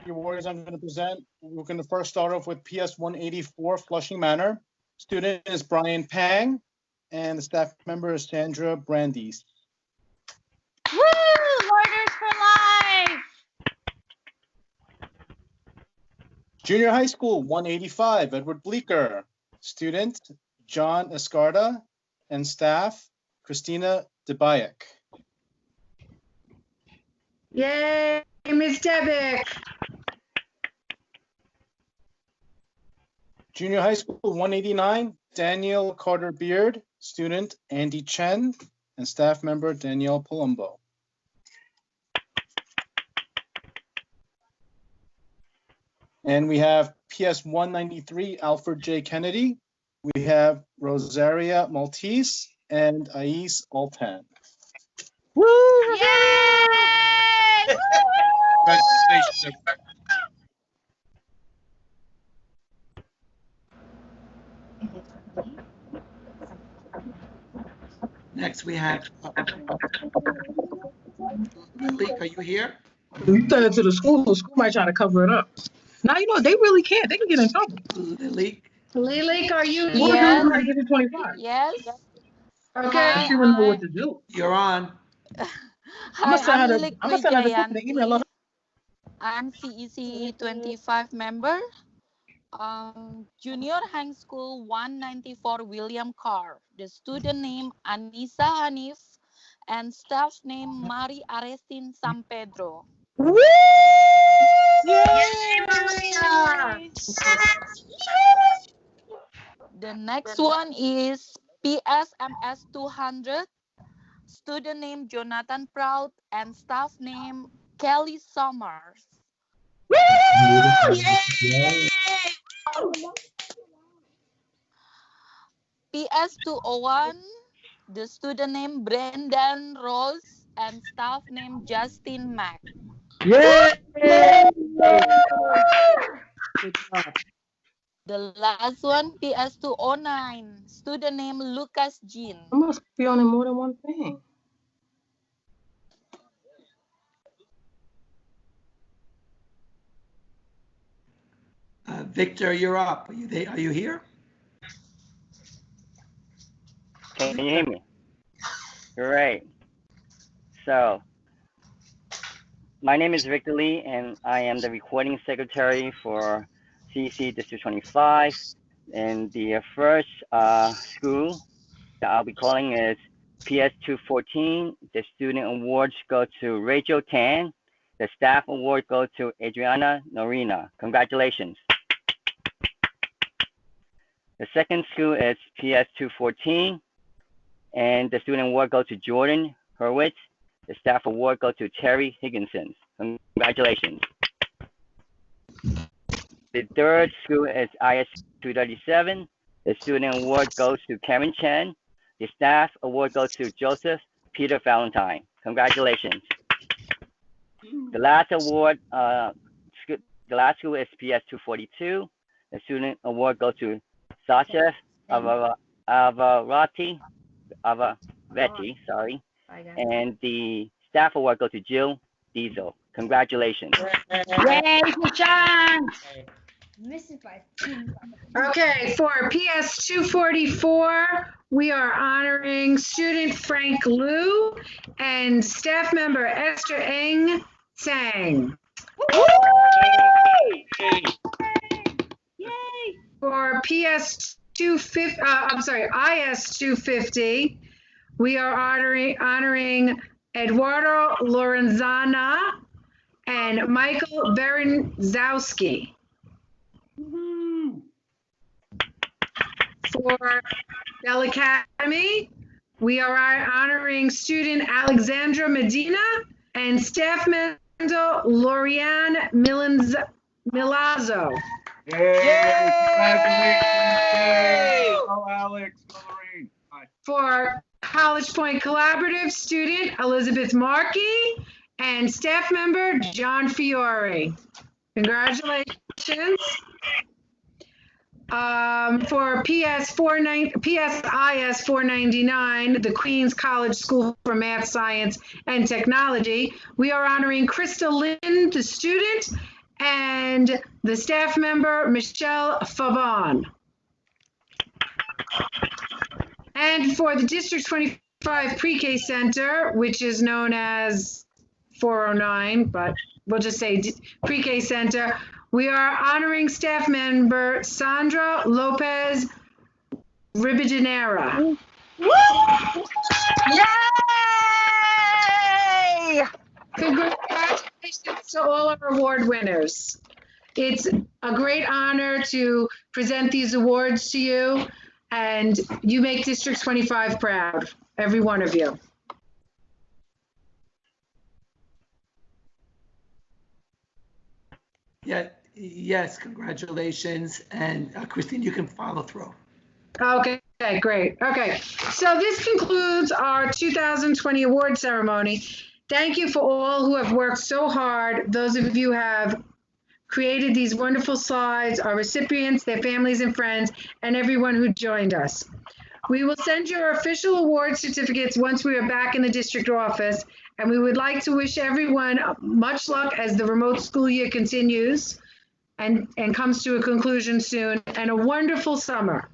awards I'm going to present, we're going to first start off with PS 184 Flushing Manor. Student is Brian Pang, and the staff member is Sandra Brandeis. Woo! Learners for life! Junior High School 185 Edward Bleecker. Student John Escarda, and staff Christina Debayek. Yay, Ms. Debick. Junior High School 189 Daniel Carter Beard. Student Andy Chen, and staff member Danielle Palumbo. And we have PS 193 Alfred J. Kennedy. We have Rosaria Maltese and Ais Altan. Woo! Yay! Congratulations. next we have, Leek, are you here? You send it to the school might try to cover it up. Now, you know, they really can't. They can get in trouble. Leek? Leek, are you Yes. here? Yes. Okay. I don't even know what to do. You're on. I must have had a, Lilik I must have had to open the Wijayanti. email. I'm CEC 25 member. Junior High School 194 William Carr. The student name Anissa Hanif and staff name Mari Arestin San Pedro. Woo! The next one is PSMS 200. Student name Jonathan Proud and staff name Kelly Summers. PS 201. The student name Brendan Rose and staff name Justin Mack. Yeah. The last one, PS 209. Student name Lucas Jean. I must be on more than one thing. Victor, you're up. Are you here? Can you hear me? Great. So, my name is Victor Lee, and I am the recording secretary for CEC District 25. And the first school that I'll be calling is PS 214. The student awards go to Rachel Tan. The staff award goes to Adriana Norina. Congratulations. The second school is PS 214. And the student award goes to Jordan Hurwitz. The staff award goes to Terry Higginson. Congratulations. The third school is IS 237. The student award goes to Karen Chen. The staff award goes to Joseph Peter Valentine. Congratulations. The last award, the last school is PS 242. The student award goes to Sasha Avavetti, sorry. And the staff award goes to Jill Diesel. Congratulations. Yay, Sean! Okay, for PS 244, we are honoring student Frank Liu and staff member Esther Eng Sang. For PS 250, IS 250, we are honoring Eduardo Lorenzana and Michael Berenzowski. For Bell Academy, we are honoring student Alexandra Medina and staff member Lorianne Milazzo. Yay! Oh, Alex, Lorraine. Hi. For College Point Collaborative, student Elizabeth Markey and staff member John Fiore. Congratulations. For PSIS 499, the Queens College School for Math, Science, and Technology, we are honoring Krista Lynn, the student, and the staff member, Michelle Favon. And for the District 25 Pre-K Center, which is known as 409, but we'll just say Pre-K Center, we are honoring staff member Sandra Lopez Ribajanera. Yay! Congratulations to all our award winners. It's a great honor to present these awards to you, and you make District 25 proud, every one of you. Yeah, yes, congratulations. And Christine, you can follow through. Okay, great. Okay, so this concludes our 2020 award ceremony. Thank you for all who have worked so hard. Those of you who have created these wonderful slides, our recipients, their families and friends, and everyone who joined us. We will send your official award certificates once we are back in the district office, and we would like to wish everyone much luck as the remote school year continues and comes to a conclusion soon, and a wonderful summer.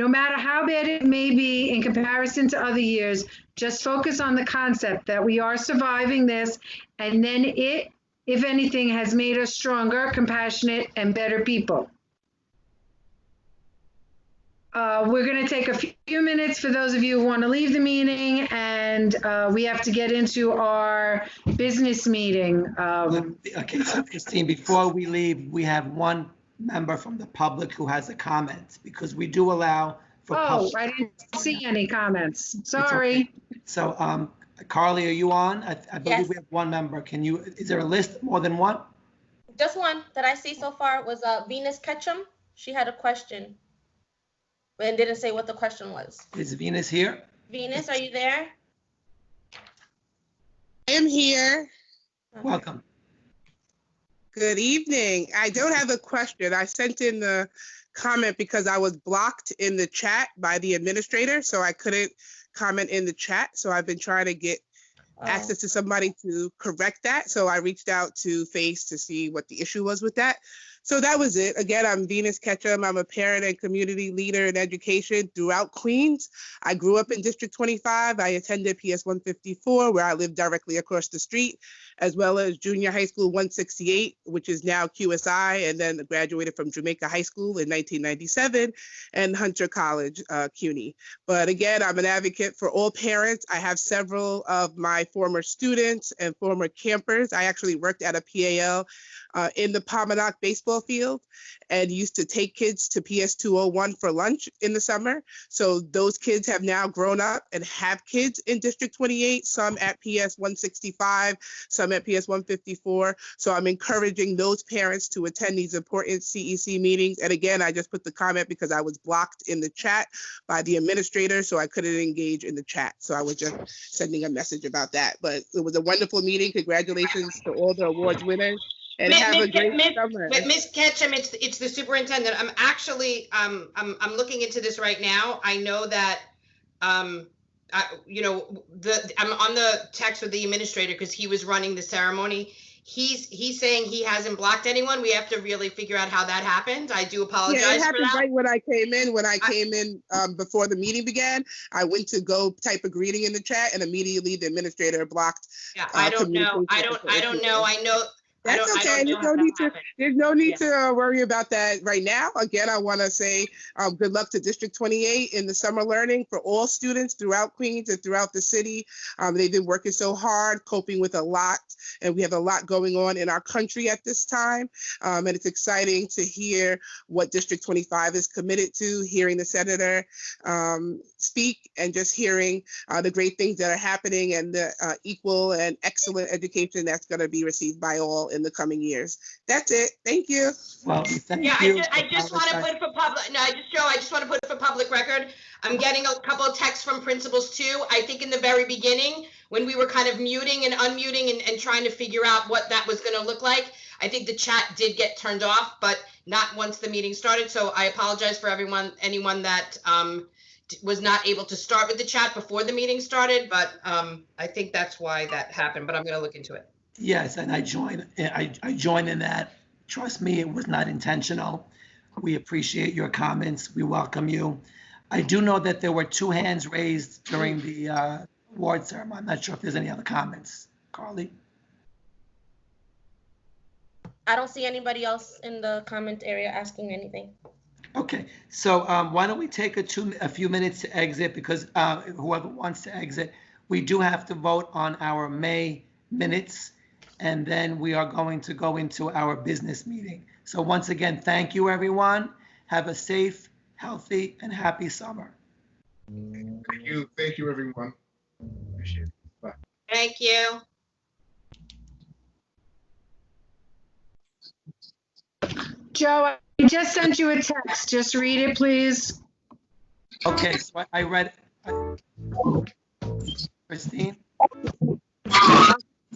No matter how bad it may be in comparison to other years, just focus on the concept that we are surviving this, and then it, if anything, has made us stronger, compassionate, and better people. We're going to take a few minutes for those of you who want to leave the meeting, and we have to get into our business meeting. Okay, so Christine, before we leave, we have one member from the public who has a comment, because we do allow for. Oh, I didn't see any comments. Sorry. So, Carly, are you on? I believe Yes. we have one member. Can you, is there a list more than one? Just one that I see so far was Venus Ketchum. She had a question, but it didn't say what the question was. Is Venus here? Venus, are you there? I am here. Welcome. Good evening. I don't have a question. I sent in the comment because I was blocked in the chat by the administrator, so I couldn't comment in the chat. So I've been trying to get access to somebody to correct that. So I reached out to FACE to see what the issue was with that. So that was it. Again, I'm Venus Ketchum. I'm a parent and community leader in education throughout Queens. I grew up in District 25. I attended PS 154, where I live directly across the street, as well as Junior High School 168, which is now QSI, and then graduated from Jamaica High School in 1997, and Hunter College, CUNY. But again, I'm an advocate for all parents. I have several of my former students and former campers. I actually worked at a PAL in the Pominock baseball field and used to take kids to PS 201 for lunch in the summer. So those kids have now grown up and have kids in District 28, some at PS 165, some at PS 154. So I'm encouraging those parents to attend these important CEC meetings. And again, I just put the comment because I was blocked in the chat by the administrator, so I couldn't engage in the chat. So I was just sending a message about that. But it was a wonderful meeting. Congratulations to all the awards winners. And have a great summer. Miss Ketchum, it's the superintendent. I'm actually I'm looking into this right now. I know that I'm on the text with the administrator because he was running the ceremony. He's saying he hasn't blocked anyone. We have to really figure out how that happened. I do apologize Yeah, it for happened that. right when I came in. When I came in before the meeting began, I went to go type a greeting in the chat, and immediately the administrator blocked. Yeah, I don't know. I don't know. I know. That's okay. There's no need to worry about that right now. Again, I want to say good luck to District 28 in the summer learning for all students throughout Queens and throughout the city. They've been working so hard, coping with a lot, and we have a lot going on in our country at this time. And it's exciting to hear what District 25 is committed to, hearing the senator speak, and just hearing the great things that are happening and the equal and excellent education that's going to be received by all in the coming years. That's it. Thank you. Well, thank Yeah, you. I just want to put it for public. No, I just want to put it for public record. I'm getting a couple of texts from principals too. I think in the very beginning, when we were kind of muting and unmuting and trying to figure out what that was going to look like, I think the chat did get turned off, but not once the meeting started. So I apologize for anyone that was not able to start with the chat before the meeting started, but I think that's why that happened. But I'm going to look into it. Yes, and I join in that. Trust me, it was not intentional. We appreciate your comments. We welcome you. I do know that there were 2 hands raised during the award ceremony. I'm not sure if there's any other comments. Carly? I don't see anybody else in the comment area asking anything. Okay, so why don't we take a few minutes to exit, because whoever wants to exit, we do have to vote on our May minutes, and then we are going to go into our business meeting. So once again, thank you, everyone. Have a safe, healthy, and happy summer. Thank you, everyone. Appreciate it. Bye. Thank you. Joe, I just sent you a text. Just read it, please. Okay, so I read. Christine?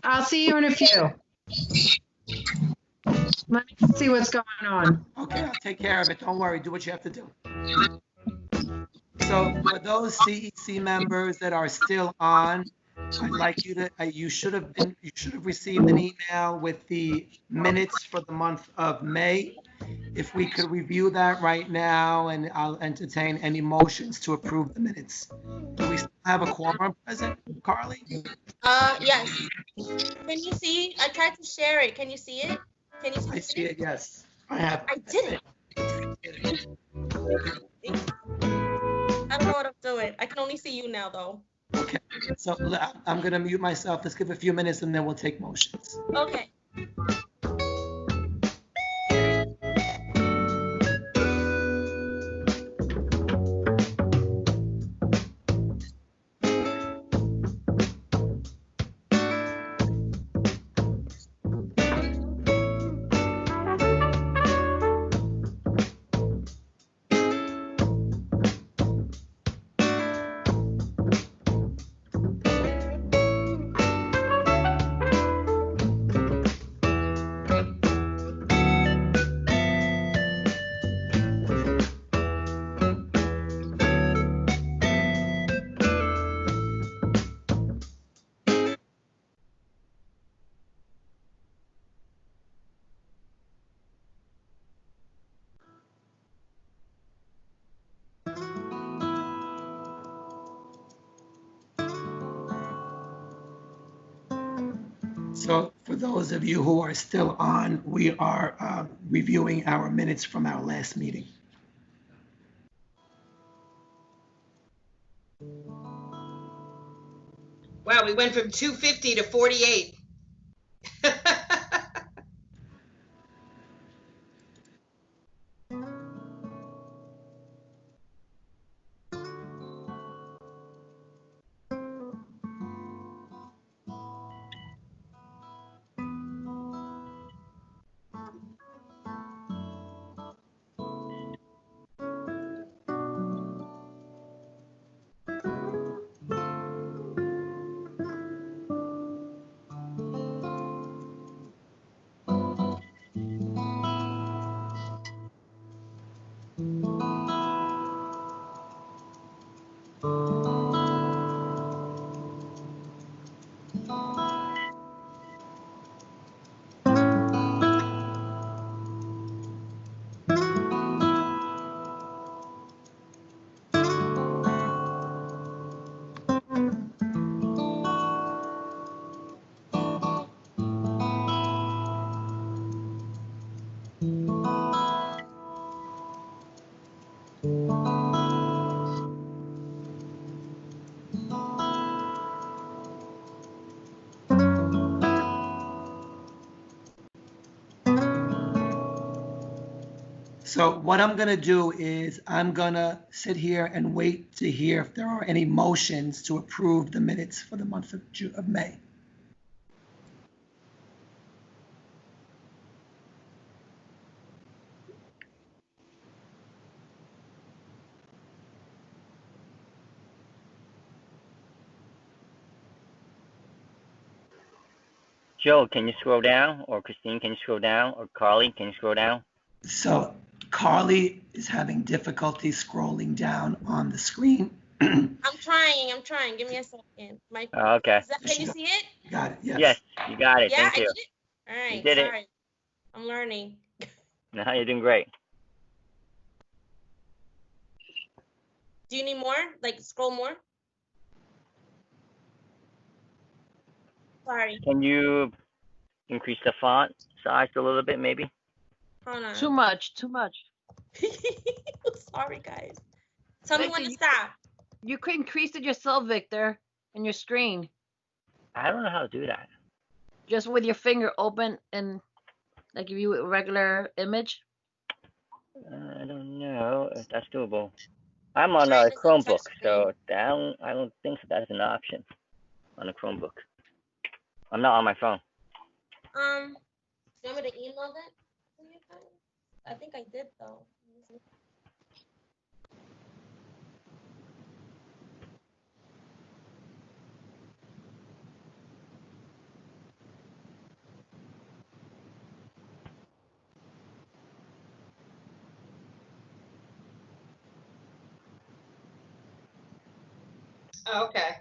I'll see you in a few. Let me see what's going on. Okay, I'll take care of it. Don't worry. Do what you have to do. So for those CEC members that are still on, I'd like you to, you should have received an email with the minutes for the month of May. if we could review that right now, and I'll entertain any motions to approve the minutes. Do we still have a quorum present, Carly? Yes. Can you see? I tried to share it. Can you see it? Can you see? I see it, yes. I have. I did it. I don't know what I'm doing. I can only see you now, though. Okay, so I'm gonna mute myself. Let's give a few minutes and then we'll take motions. Okay. So for those of you who are still on, we are reviewing our minutes from our last meeting. Wow, we went from 250 to 48. So what I'm gonna do is I'm gonna sit here and wait to hear if there are any motions to approve the minutes for the month of May. Joe, can you scroll down? Or Christine, can you scroll down? Or Carly, can you scroll down? So Carly is having difficulty scrolling down on the screen. I'm trying. Give me a second. Okay. Can you see it? Got it, yes. Yes, you got it. Yeah, Thank I you. did it. All right. You did it. Sorry. I'm learning. No, you're doing great. Do you need more? Like scroll more? Sorry. Can you increase the font size a little bit, maybe? Hold on. Too much. Sorry, guys. Tell me when to Victor, stop. You could increase it yourself, Victor, in your screen. I don't know how to do that. Just with your finger open and like if you a regular image. I don't know if that's doable. I'm on a Chromebook, so I don't think that's an option on a Chromebook. I'm not on my phone. Do you want me to email that to you guys? I think I did though. Oh, okay.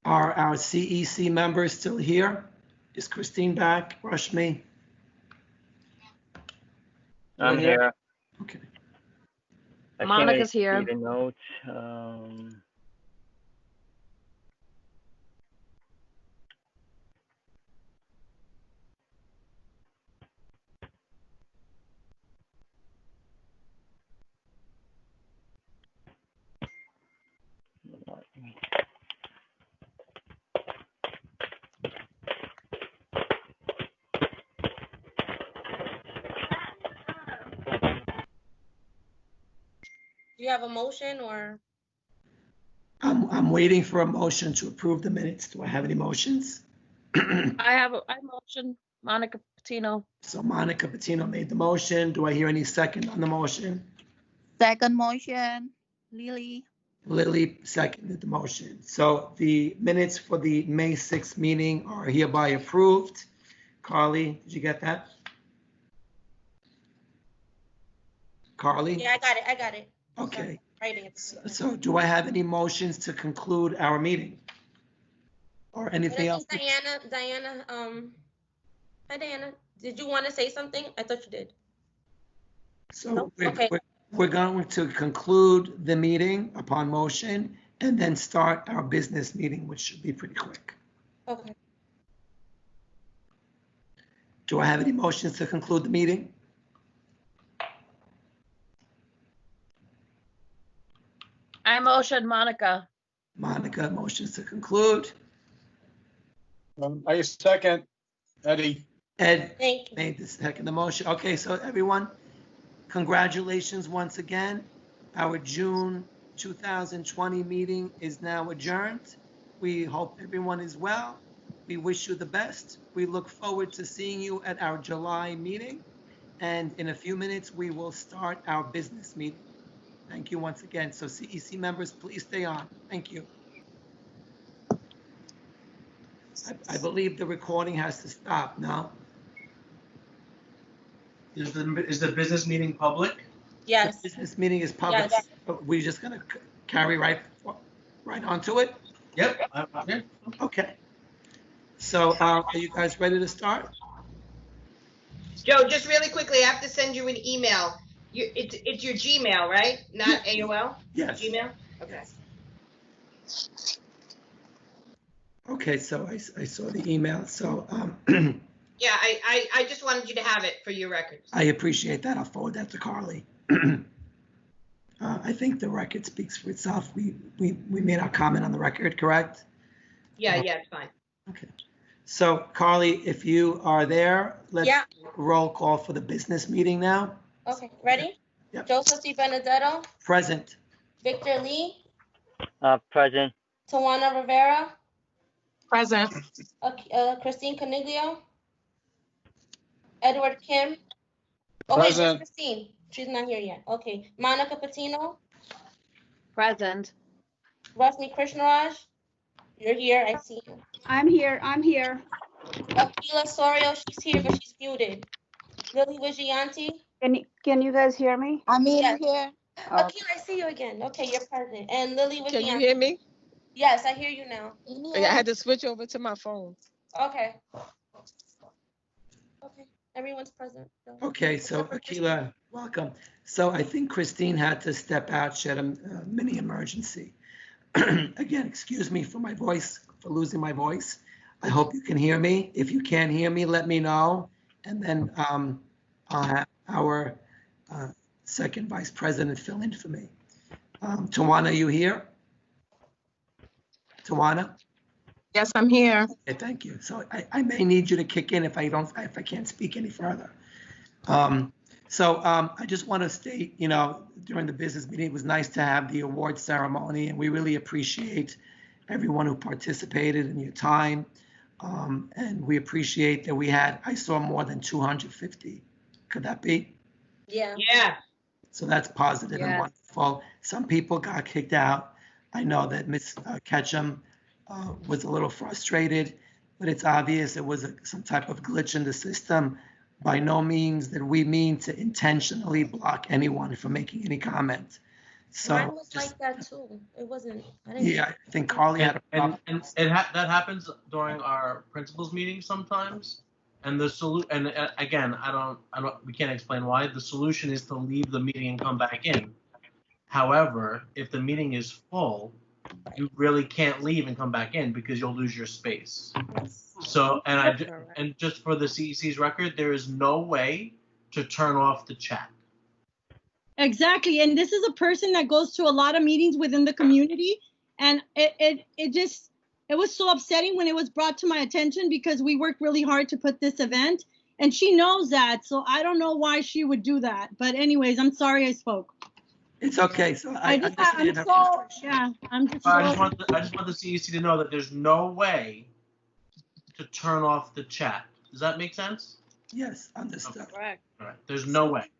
Are our CEC members still here? Is Christine back? Rashmi? I'm here. Okay. I can't Monica's really here. see the notes. Do you have a motion or? I'm waiting for a motion to approve the minutes. Do I have any motions? I motion Monica Patino. So Monica Patino made the motion. Do I hear any second on the motion? Second motion, Lily. Lily seconded the motion. So the minutes for the May 6th meeting are hereby approved. Carly, did you get that? Carly? Yeah, I got it. Okay. Writing it. So do I have any motions to conclude our meeting? Or anything else? Diana, hi Diana. Did you want to say something? I thought you did. So No? Okay. we're going to conclude the meeting upon motion and then start our business meeting, which should be pretty quick. Okay. Do I have any motions to conclude the meeting? I motion Monica. Monica, motions to conclude. I second, Eddie. Ed Thank you. made the second the motion. Okay, so everyone, congratulations once again. Our June 2020 meeting is now adjourned. We hope everyone is well. We wish you the best. We look forward to seeing you at our July meeting. And in a few minutes, we will start our business meeting. Thank you once again. So CEC members, please stay on. Thank you. I believe the recording has to stop now. Is the business meeting public? Yes. The business meeting is public. Yes. But we're just gonna carry right onto it? Yep. Yeah. Okay. So are you guys ready to start? Joe, just really quickly, I have to send you an email. It's your Gmail, right? Not AOL? Yes. Gmail? Okay. Okay, so I saw the email. So Yeah, I just wanted you to have it for your records. I appreciate that. I'll forward that to Carly. I think the record speaks for itself. We made our comment on the record, correct? Yeah, it's fine. Okay. So Carly, if you are there, let's Yeah. roll call for the business meeting now. Okay, ready? Yep. Joseph C. Benedetto, Present. Victor Lee, Present. Tawana Rivera, Present. Christine Coniglio, Edward Kim. Oh, wait, Present. there's Christine. She's not here yet. Okay. Monica Patino, Present. Rashmi Krishnaraj. You're here. I see you. I'm here. Akila Sorio, she's here, but she's muted. Lily Vigianti. Can you guys hear me? I'm in Yes. here. Akila, I see you again. Okay, you're present. And Lily Vigianti. Can you hear me? Yes, I hear you now. I had to switch over to my phone. Okay. Okay, everyone's present. Okay, so Akila, welcome. So I think Christine had to step out. She had a mini emergency. Again, excuse me for my voice, for losing my voice. I hope you can hear me. If you can't hear me, let me know. And then I'll have our second vice president fill in for me. Tawana, you here? Tawana? Yes, I'm here. Okay, thank you. So I may need you to kick in if I can't speak any further. I just want to state, during the business meeting, it was nice to have the award ceremony, and we really appreciate everyone who participated in your time. And we appreciate that I saw more than 250. Could that be? Yeah. Yeah. So that's positive and Yes. wonderful. Some people got kicked out. I know that Ms. Ketchum was a little frustrated, but it's obvious it was some type of glitch in the system. By no means did we mean to intentionally block anyone from making any comment. So Mine was just, like that too. It wasn't. I didn't. yeah, I think Carly had a problem. And that happens during our principals meetings sometimes. And the and again, we can't explain why. The solution is to leave the meeting and come back in. However, if the meeting is full, you really can't leave and come back in because you'll lose your space. So, and just for the CEC's record, there is no way to turn off the chat. Exactly. And this is a person that goes to a lot of meetings within the community. And it was so upsetting when it was brought to my attention because we worked really hard to put this event and she knows that. So I don't know why she would do that. But anyways, I'm sorry I spoke. It's okay. So I just want the CEC to know that there's no way to turn off the chat. Does that make sense? Yes, understood. Correct. All right. There's no way.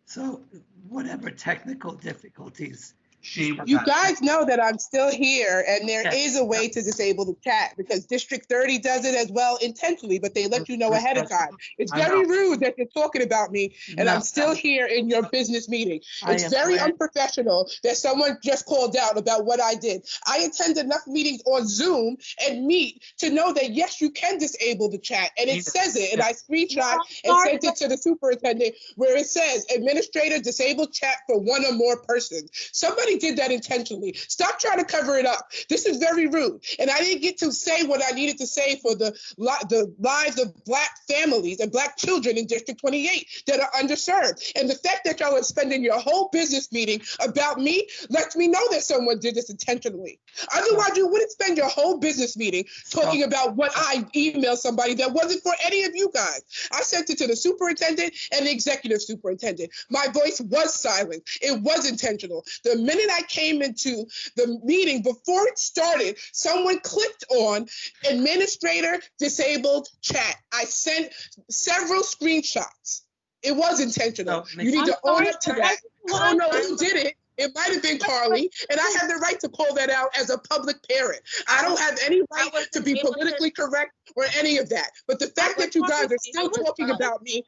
So whatever technical difficulties. You guys know that I'm still here and there is a way to disable the chat because District 30 does it as well intentionally, but they let you know ahead of time. It's very rude that you're talking about me and I'm still here in your business meeting. It's very unprofessional that someone just called out about what I did. I attend enough meetings on Zoom and Meet to know that yes, you can disable the chat and it says it and I screenshot and sent it to the superintendent where it says administrator disable chat for one or more persons. Somebody did that intentionally. Stop trying to cover it up. This is very rude. And I didn't get to say what I needed to say for the lives of Black families and Black children in District 28 that are underserved. And the fact that y'all are spending your whole business meeting about me lets me know that someone did this intentionally. Otherwise, you wouldn't spend your whole business meeting talking about what I emailed somebody that wasn't for any of you guys. I sent it to the superintendent and the executive superintendent. My voice was silent. It was intentional. The minute I came into the meeting, before it started, someone clicked on administrator disabled chat. I sent several screenshots. It was intentional. You need to own up to that. I don't know who did it. It might have been Carly, and I have the right to call that out as a public parent. I don't have any right to be politically correct or any of that. But the fact that you guys are still talking about me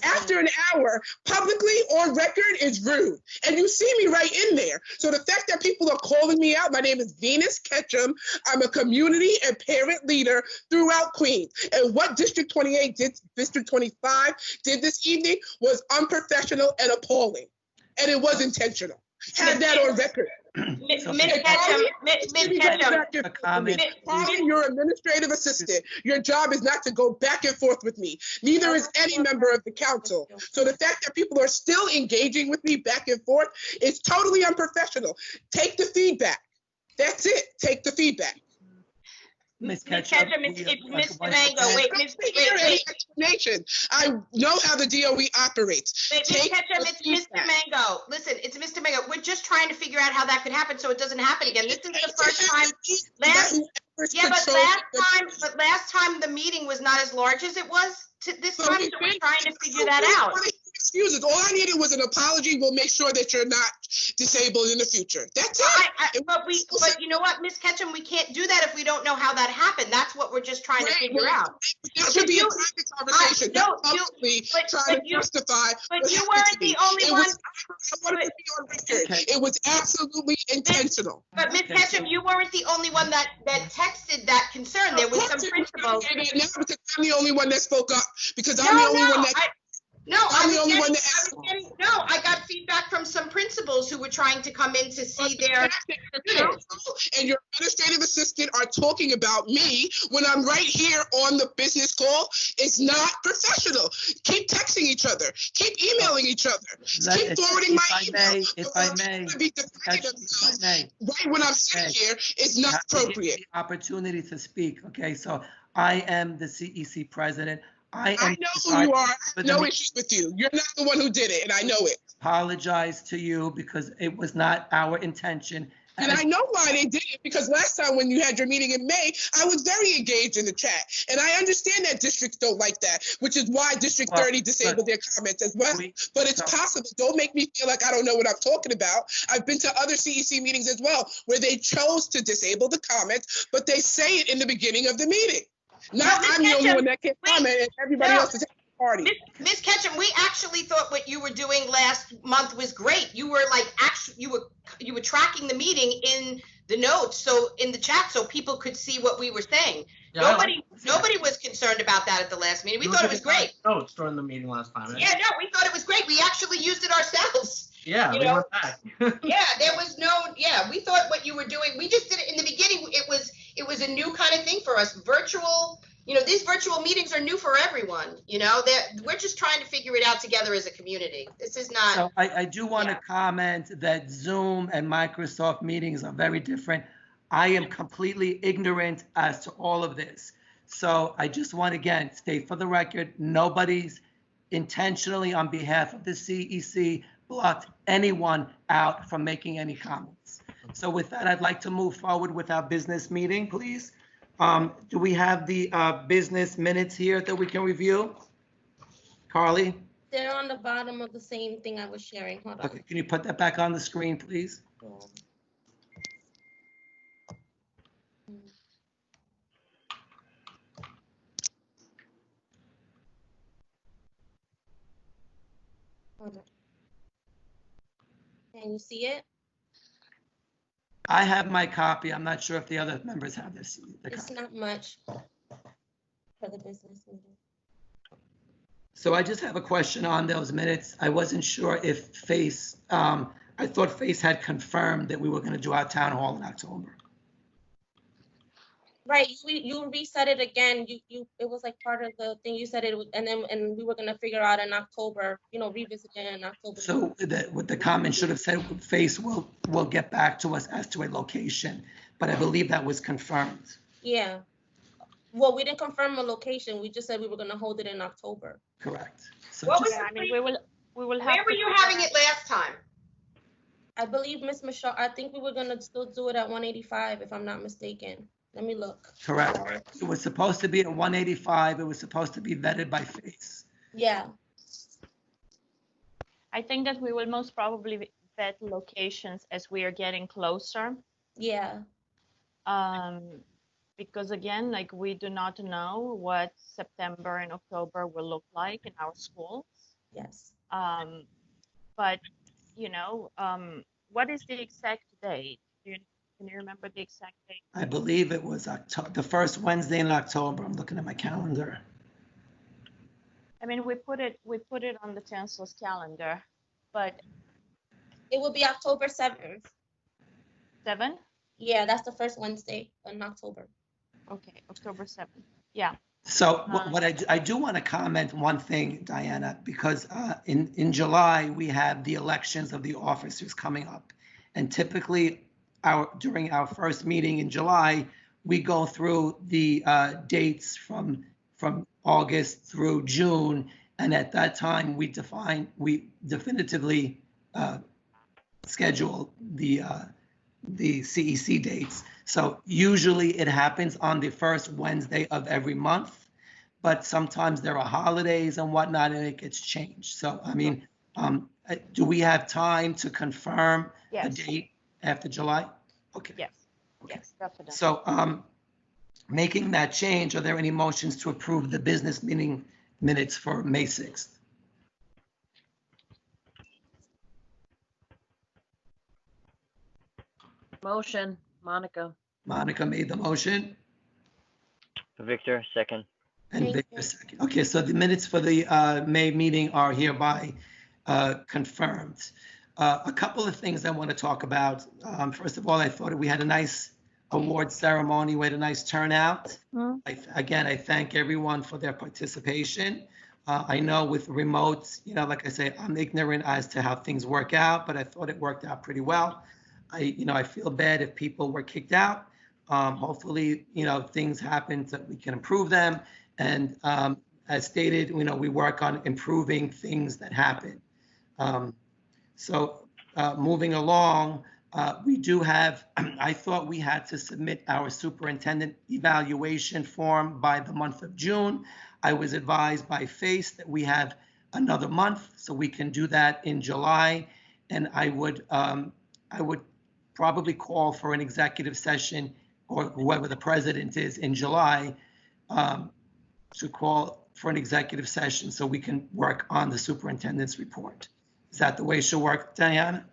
after an hour publicly on record is rude. And you see me right in there. So the fact that people are calling me out, my name is Venus Ketchum. I'm a community and parent leader throughout Queens. And what District 28 did, District 25 did this evening was unprofessional and appalling. And it was intentional. Have that on record. Ms. Ketchum, you're administrative assistant. Your job is not to go back and forth with me. Neither is any member of the council. So the fact that people are still engaging with me back and forth is totally unprofessional. Take the feedback. That's it. Take the feedback. Ms. Ketchum, it's Mr. Mango. Wait. Explanation. I know how the DOE operates. Ms. Ketchum, it's Mr. Mango. Listen, it's Mr. Mango. We're just trying to figure out how that could happen so it doesn't happen again. This is the first time. But last time the meeting was not as large as it was this time, so we're trying to figure that out. Excuses. All I needed was an apology. We'll make sure that you're not disabled in the future. That's it. But you know what, Ms. Ketchum, we can't do that if we don't know how that happened. That's what we're just trying to figure out. That should be a private conversation. Trying to justify. But you weren't the only one. I wanted to be on record. It was absolutely intentional. But Ms. Ketchum, you weren't the only one that texted that concern. There was some principals. Because I'm the only one that spoke up. Because I'm the only one that. I got feedback from some principals who were trying to come in to see their students. And your administrative assistant are talking about me when I'm right here on the business call. It's not professional. Keep texting each other. Keep emailing each other. Keep forwarding my email. If I may. Right when I'm sitting here is not appropriate. Opportunity to speak. Okay, so I am the CEC president. I know who you are. I have no issues with you. You're not the one who did it, and I know it. Apologize to you because it was not our intention. And I know why they did it, because last time when you had your meeting in May, I was very engaged in the chat. And I understand that districts don't like that, which is why District 30 disabled their comments as well. But it's possible. Don't make me feel like I don't know what I'm talking about. I've been to other CEC meetings as well, where they chose to disable the comments, but they say it in the beginning of the meeting. I'm the only one that can comment, and everybody else is. party. Ms. Ketchum, we actually thought what you were doing last month was great. You were like, actually, you were tracking the meeting in the notes, so in the chat, so people could see what we were saying. Yeah, Nobody was concerned about that at the last meeting. We thought it was great. Notes during the meeting last time. Yeah, no, we thought it was great. We actually used it ourselves. Yeah, you we know? went back. Yeah, there was no, we thought what you were doing, we just did it in the beginning. It was a new kind of thing for us. Virtual, these virtual meetings are new for everyone. We're just trying to figure it out together as a community. This is not. So I do want to comment that Zoom and Microsoft meetings are very different. I am completely ignorant as to all of this. So I just want to, again, state for the record, nobody's intentionally on behalf of the CEC blocked anyone out from making any comments. So with that, I'd like to move forward with our business meeting, please. Do we have the business minutes here that we can review? Carly? They're on the bottom of the same thing I was sharing. Hold on. Okay, can you put that back on the screen, please? Hold on. Can you see it? I have my copy. I'm not sure if the other members have this. It's not much for the business meeting. So I just have a question on those minutes. I wasn't sure if FACE, I thought FACE had confirmed that we were going to do our town hall in October. Right, you reset it again. It was like part of the thing. You said it was, and we were gonna figure out in October. Revisit it in October. So what the comment should have said, FACE will get back to us as to a location, but I believe that was confirmed. Yeah. Well, we didn't confirm a location. We just said we were gonna hold it in October. Correct. So What was just- the we will have. Where were you having it last time? I believe Miss Michelle. I think we were gonna still do it at 185, if I'm not mistaken. Let me look. Correct. It was supposed to be at 185. It was supposed to be vetted by FACE. Yeah. I think that we will most probably vet locations as we are getting closer. Yeah. Because again, like we do not know what September and October will look like in our schools. Yes. But what is the exact date? Can you remember the exact date? I believe it was the first Wednesday in October. I'm looking at my calendar. I mean, we put it on the chancellor's calendar, but it will be October 7th. 7? Yeah, that's the first Wednesday in October. Okay, October 7th. Yeah. So what I do want to comment one thing, Diana, because in July we have the elections of the officers coming up, and typically during our first meeting in July, we go through the dates from August through June, and at that time we definitively schedule the CEC dates. So usually it happens on the first Wednesday of every month, but sometimes there are holidays and whatnot, and it gets changed. So I mean, do we have time to confirm a date after July? Okay. Yes. Yes, definitely. So making that change, are there any motions to approve the business meeting minutes for May 6th? Motion, Monica. Monica made the motion Victor, second. and Victor second. Okay, so the minutes for the May meeting are hereby confirmed. A couple of things I want to talk about. First of all, I thought we had a nice award ceremony. We had a nice turnout. Again, I thank everyone for their participation. I know with remotes, like I say, I'm ignorant as to how things work out, but I thought it worked out pretty well. I feel bad if people were kicked out. Hopefully, things happen so we can improve them. And as stated, we work on improving things that happen. So moving along, we do have, I thought we had to submit our superintendent evaluation form by the month of June. I was advised by FACE that we have another month, so we can do that in July. And I would probably call for an executive session, or whoever the president is in July, to call for an executive session so we can work on the superintendent's report. Is that the way it should work, Diana?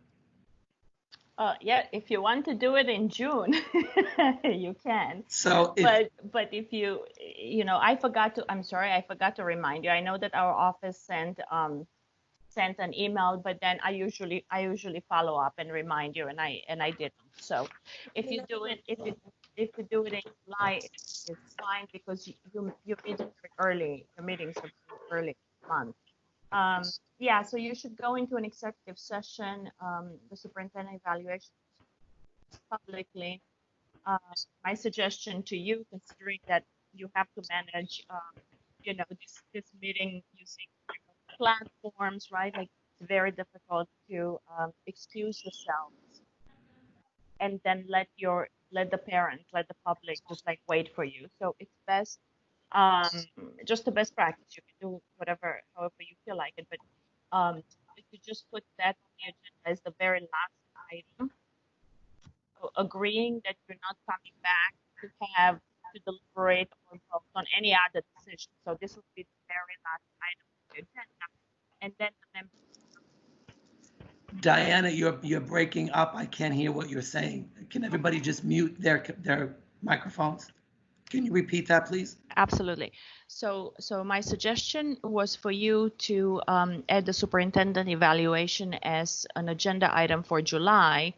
Yeah, if you want to do it in June, you can. So But if you know, I'm sorry, I forgot to remind you. I know that our office sent an email, but then I usually follow up and remind you, and I didn't. So if you do it, if you do it in July, it's fine because you meet early. The meetings are early month. Yeah, so you should go into an executive session, the superintendent evaluation publicly. My suggestion to you, considering that you have to manage, you know, this meeting using platforms, right? Like it's very difficult to excuse yourselves and then let the parents, let the public just like wait for you. So it's best, just the best practice. You can do whatever, however you feel like it, but if you just put that on the agenda as the very last item, so agreeing that you're not coming back to deliberate or vote on any other decision. So this will be the very last item on the agenda, and then the members. Diana, you're breaking up. I can't hear what you're saying. Can everybody just mute their microphones? Can you repeat that, please? Absolutely. So my suggestion was for you to add the superintendent evaluation as an agenda item for July,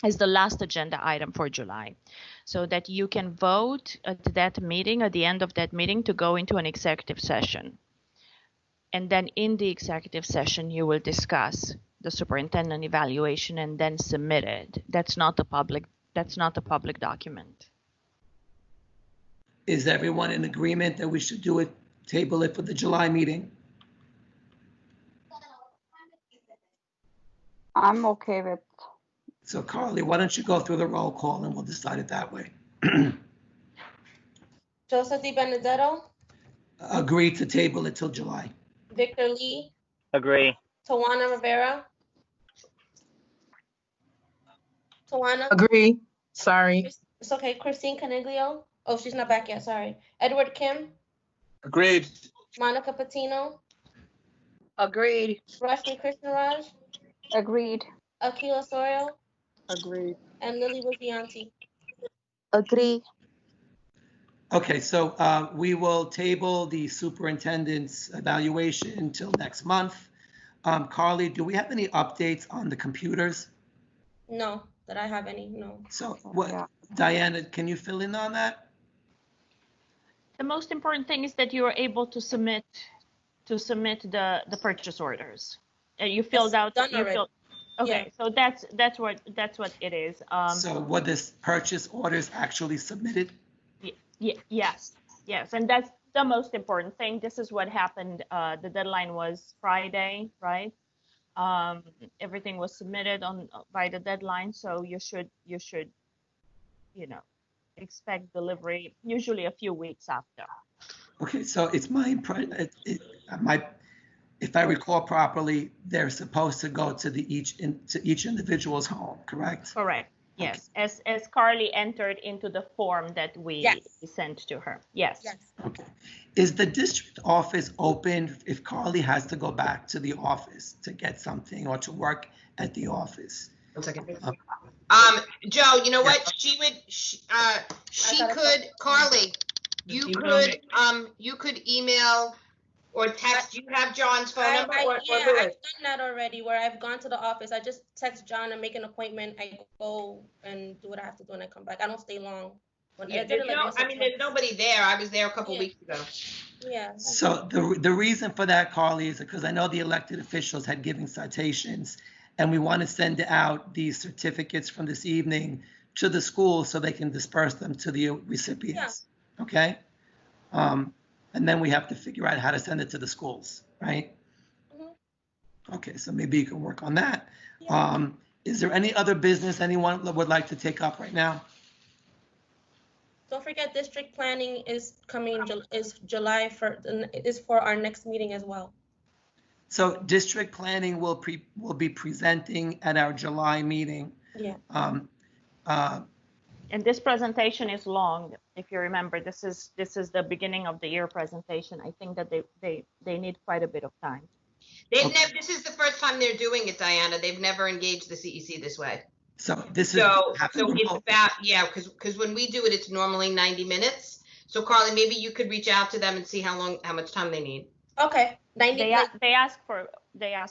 as the last agenda item for July, so that you can vote at that meeting, at the end of that meeting, to go into an executive session. And then in the executive session, you will discuss the superintendent evaluation and then submit it. That's not the public document. Is everyone in agreement that we should do it, table it for the July meeting? I'm okay with. So Carly, why don't you go through the roll call and we'll decide it that way. Joseph Di Benedetto, Agree to table it till July. Victor Lee, Agree. Tawana Rivera. Tawana? Agree. Sorry. It's okay. Christine Caniglio. Oh, she's not back yet. Sorry. Edward Kim. Agreed. Monica Patino. Agreed. Rashmi Krishnaraj. Agreed. Akila Sorio. Agreed. And Lily Wigianti. Agree. Okay, so we will table the superintendent's evaluation until next month. Carly, do we have any updates on the computers? No, that I have any. No. So what, Diana, can you fill in on that? The most important thing is that you are able to submit the purchase orders. You filled out. Okay, so that's what it is. So were this purchase orders actually submitted? Yes, and that's the most important thing. This is what happened. The deadline was Friday, right? Everything was submitted by the deadline, so you should expect delivery usually a few weeks after. Okay, so it's my impression, if I recall properly, they're supposed to go to each individual's home, correct? Correct. Yes, as Carly entered into the form that we sent to her. Yes. Okay. Is the district office open if Carly has to go back to the office to get something or to work at the office? 1 second. Joe, you know what? She could, Carly, you could email or text. Do you have John's phone number? I've done that already, where I've gone to the office. I just text John and make an appointment. I go and do what I have to do and I come back. I don't stay long. There's nobody there. I was there a couple weeks ago. Yeah. So the reason for that, Carly, is because I know the elected officials had given citations, and we want to send out these certificates from this evening to the schools so they can disperse them to the recipients. Yeah. Okay. And then we have to figure out how to send it to the schools, right? Mm-hmm. Okay, so maybe you can work on that. Yeah. Is there any other business anyone would like to take up right now? Don't forget, district planning is coming, is July is for our next meeting as well. So district planning will be presenting at our July meeting. Yeah. And this presentation is long. If you remember, this is the beginning of the year presentation. I think that they need quite a bit of time. They've never. This is the first time they're doing it, Diana. They've never engaged the CEC this way. So this is So it's about, yeah, because when we do it, it's normally 90 minutes. So Carly, maybe you could reach out to them and see how much time they need. Okay, 90. They ask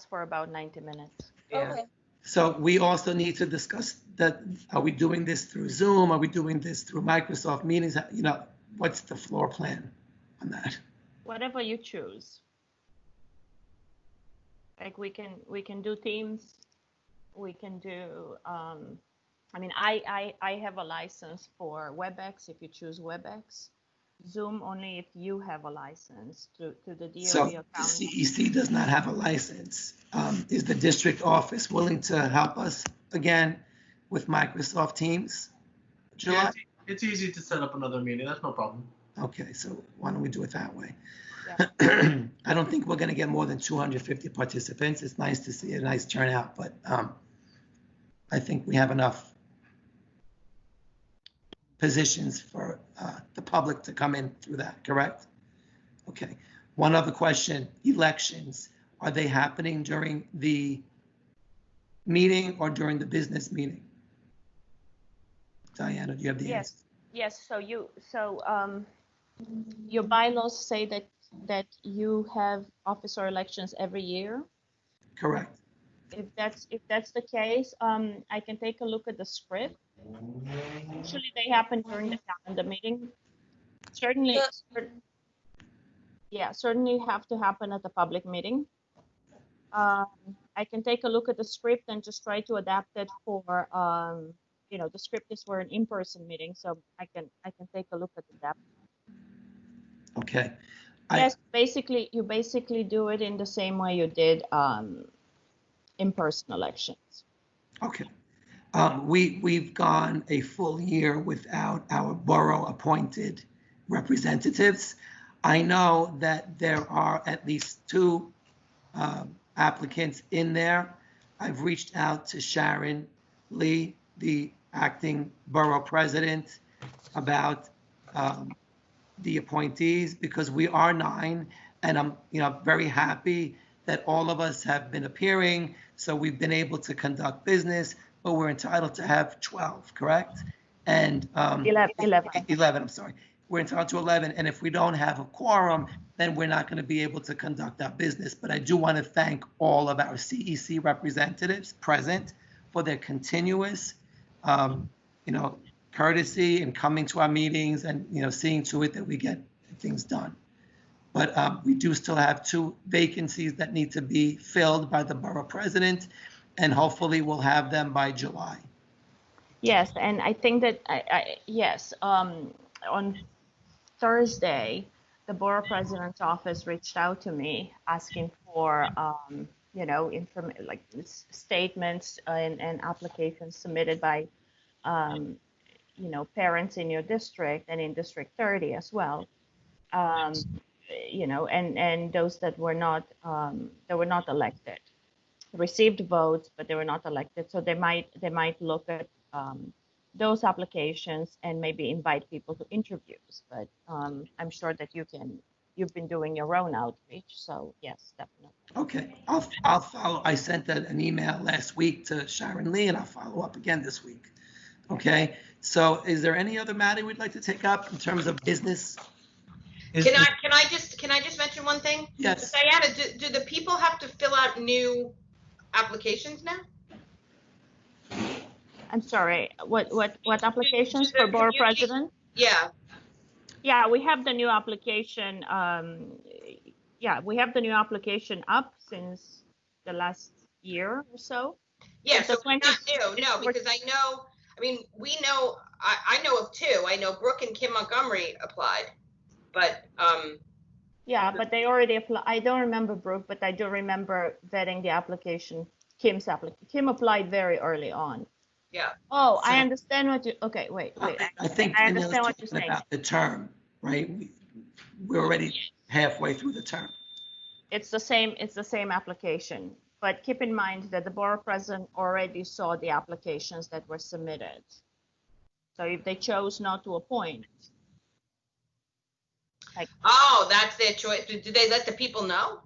for about 90 minutes. Yeah. Okay. So we also need to discuss that. Are we doing this through Zoom? Are we doing this through Microsoft Meetings? You know, what's the floor plan on that? Whatever you choose. Like we can do Teams. We can do. I mean, I have a license for WebEx if you choose WebEx. Zoom only if you have a license to the DoD So account. the CEC does not have a license. Is the district office willing to help us again with Microsoft Teams? July? Yeah, it's easy to set up another meeting. That's no problem. Okay, so why don't we do it that way? I don't think we're going to get more than 250 participants. It's nice to see a nice turnout, but I think we have enough positions for the public to come in through that, correct? Okay. One other question, elections, are they happening during the meeting or during the business meeting? Diana, do you have the answer? Yes. So your bylaws say that you have officer elections every year. Correct. If that's the case, I can take a look at the script. Usually they happen during the calendar meeting. Certainly have to happen at the public meeting. I can take a look at the script and just try to adapt it for, the script is for an in-person meeting, so I can take a look at that. Okay. Yes, you basically do it in the same way you did in-person elections. Okay. We've gone a full year without our borough appointed representatives. I know that there are at least 2 applicants in there. I've reached out to Sharon Lee, the acting borough president, about the appointees, because we are 9, and I'm very happy that all of us have been appearing, so we've been able to conduct business, but we're entitled to have 12, correct? And 11. 11, I'm sorry. We're entitled to 11, and if we don't have a quorum, then we're not going to be able to conduct our business. But I do want to thank all of our CEC representatives present for their continuous, courtesy and coming to our meetings and, seeing to it that we get things done. But we do still have 2 vacancies that need to be filled by the borough president, and hopefully we'll have them by July. Yes, and I think that, on Thursday, the borough president's office reached out to me asking for, statements and applications submitted by, parents in your district and in District 30 as well. And those that were not elected, received votes, but they were not elected. So they might look at those applications and maybe invite people to interviews. But I'm sure that you've been doing your own outreach. So yes, definitely. Okay, I'll follow. I sent an email last week to Sharon Lee, and I'll follow up again this week. Okay, so is there any other matter we'd like to take up in terms of business? Can I just mention one thing? Yes. Diana, do the people have to fill out new applications now? I'm sorry, what applications for borough president? Yeah. Yeah, we have the new application. We have the new application up since the last year or so. Yeah, so it's not new, no, because I know of 2. I know Brooke and Kim Montgomery applied, but yeah, but they already applied. I don't remember Brooke, but I do remember vetting the application. Kim applied very early on. Yeah. Oh, I understand what you. Okay, wait. I think I understand what you're saying about the term, right? We're already halfway through the term. It's the same application, but keep in mind that the borough president already saw the applications that were submitted. So if they chose not to appoint, like, Oh, that's their choice. Do they let the people know?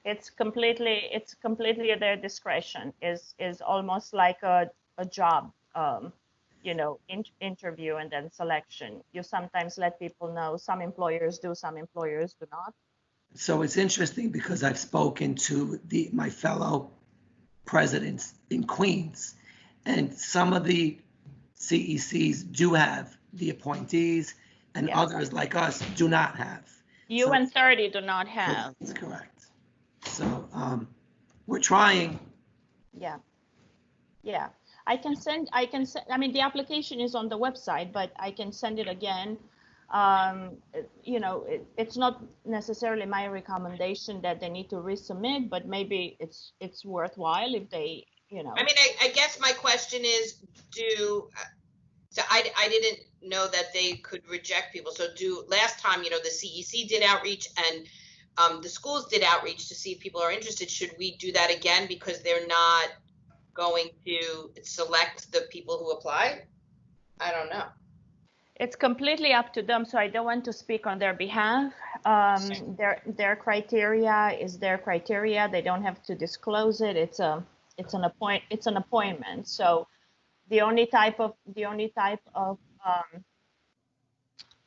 it's completely at their discretion. Is almost like a job, interview and then selection. You sometimes let people know. Some employers do, some employers do not. So it's interesting because I've spoken to my fellow presidents in Queens, and some of the CECs do have the appointees, and Yeah. others like us do not have. You So- and 30 do not have. That's correct. So we're trying. Yeah. Yeah. I mean, the application is on the website, but I can send it again. It's not necessarily my recommendation that they need to resubmit, but maybe it's worthwhile if they, I mean, I guess my question is, so I didn't know that they could reject people. So last time, the CEC did outreach and the schools did outreach to see if people are interested. Should we do that again because they're not going to select the people who applied? I don't know. It's completely up to them, so I don't want to speak on their behalf. Their criteria is their criteria. They don't have to disclose it. It's an appointment. So the only type of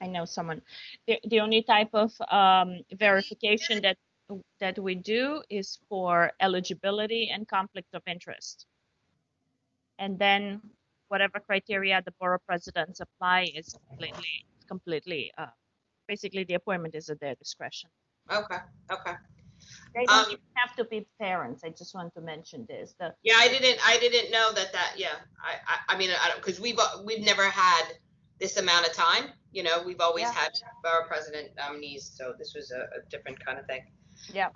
I know someone. The only type of verification that we do is for eligibility and conflict of interest, and then whatever criteria the borough presidents apply is completely basically the appointment is at their discretion. Okay. They don't even have to be parents. I just want to mention this. Yeah, I didn't know that. Yeah, I mean, because we've never had this amount of time. We've always had borough president nominees, so this was a different kind of thing. Yeah.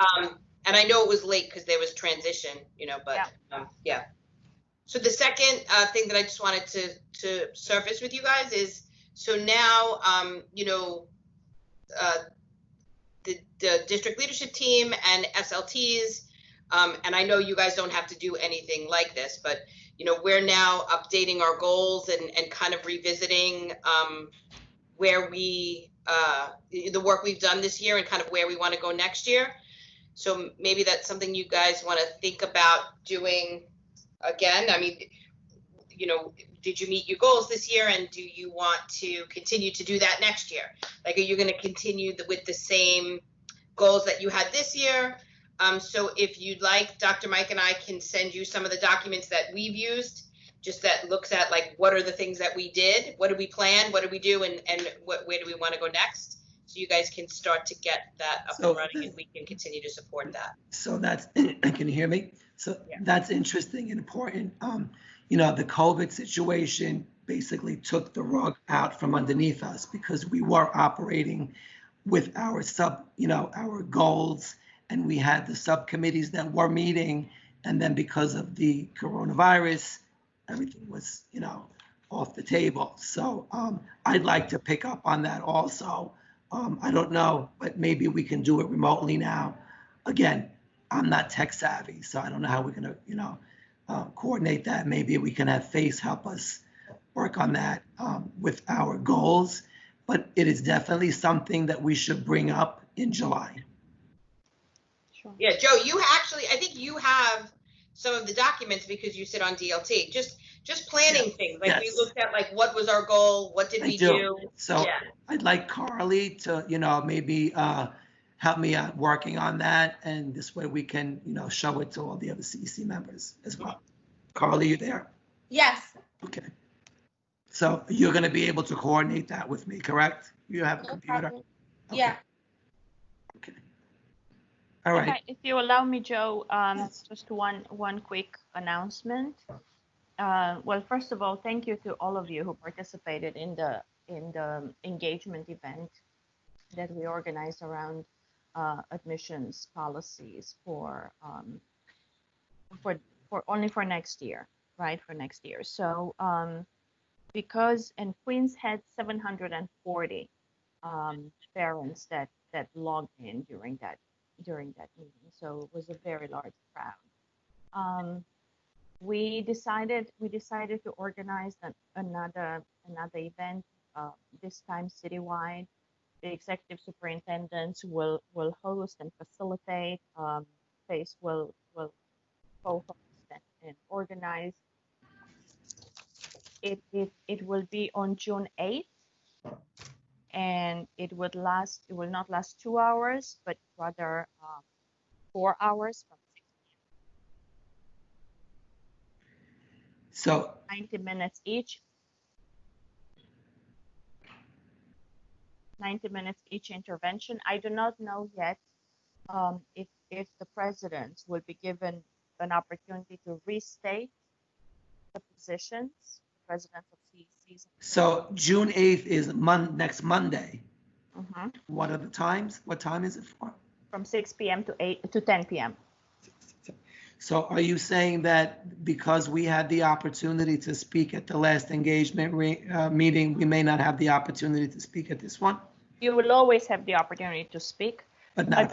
And I know it was late because there was transition. But yeah. So the second thing that I just wanted to surface with you guys is, so now, the district leadership team and SLTs, and I know you guys don't have to do anything like this, but, we're now updating our goals and kind of revisiting where the work we've done this year and kind of where we want to go next year. So maybe that's something you guys want to think about doing again. I mean, did you meet your goals this year, and do you want to continue to do that next year? Like, are you going to continue with the same goals that you had this year? So if you'd like, Dr. Mike and I can send you some of the documents that we've used, just that looks at like, what are the things that we did? What did we plan? What did we do? And where do we want to go next? So you guys can start to get that up and running, and we can continue to support that. So that's, can you hear me? So that's interesting and important. The COVID situation basically took the rug out from underneath us because we were operating with our our goals, and we had the subcommittees that were meeting. And then because of the coronavirus, everything was, off the table. So I'd like to pick up on that also. I don't know, but maybe we can do it remotely now. Again, I'm not tech savvy, so I don't know how we're going to, coordinate that. Maybe we can have FACE help us work on that with our goals. But it is definitely something that we should bring up in July. Sure. Yeah, Joe, I think you have some of the documents because you sit on DLT. Just planning things. Like we looked at like, what was our goal? What did we do? So I'd like Carly to, maybe help me out working on that. And this way we can, show it to all the other CEC members as well. Carly, you there? Yes. Okay. So you're going to be able to coordinate that with me, correct? You have a computer? Problem. Yeah. All right. Okay, if you allow me, Joe, just one quick announcement. Well, first of all, thank you to all of you who participated in the engagement event that we organized around admissions policies for only for next year, right? For next year. So because Queens had 740 parents that logged in during that meeting, so it was a very large crowd. We decided to organize another another event, this time citywide. The executive superintendents will host and facilitate. PACE will co-host and organize. It will be on June 8th, and it will not last 2 hours, but rather 4 hours from 6 So 90 minutes each. 90 minutes each intervention. I do not know yet if the president will be given an opportunity to restate the positions, the presidents of CECs. So June 8th is next Monday. Mhm. What are the times? What time is it for? From 6 p.m. to 10 p.m. So are you saying that because we had the opportunity to speak at the last engagement meeting, we may not have the opportunity to speak at this one? You will always have the opportunity to speak. But not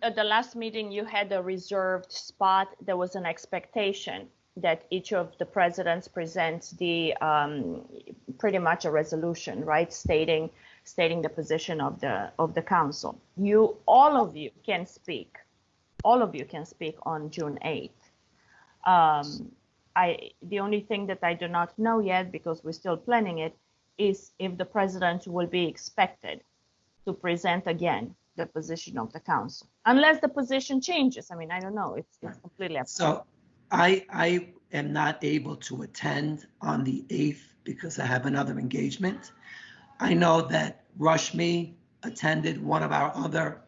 At the last meeting, you had a reserved spot. There was an expectation that each of the presidents presents the pretty much a resolution, right, stating the position of the council. All of you can speak. All of you can speak on June 8th. The only thing that I do not know yet, because we're still planning it, is if the president will be expected to present again the position of the council, unless the position changes. I mean, I don't know. It's completely up to you. So I am not able to attend on the 8th because I have another engagement. I know that Rashmi attended one of our other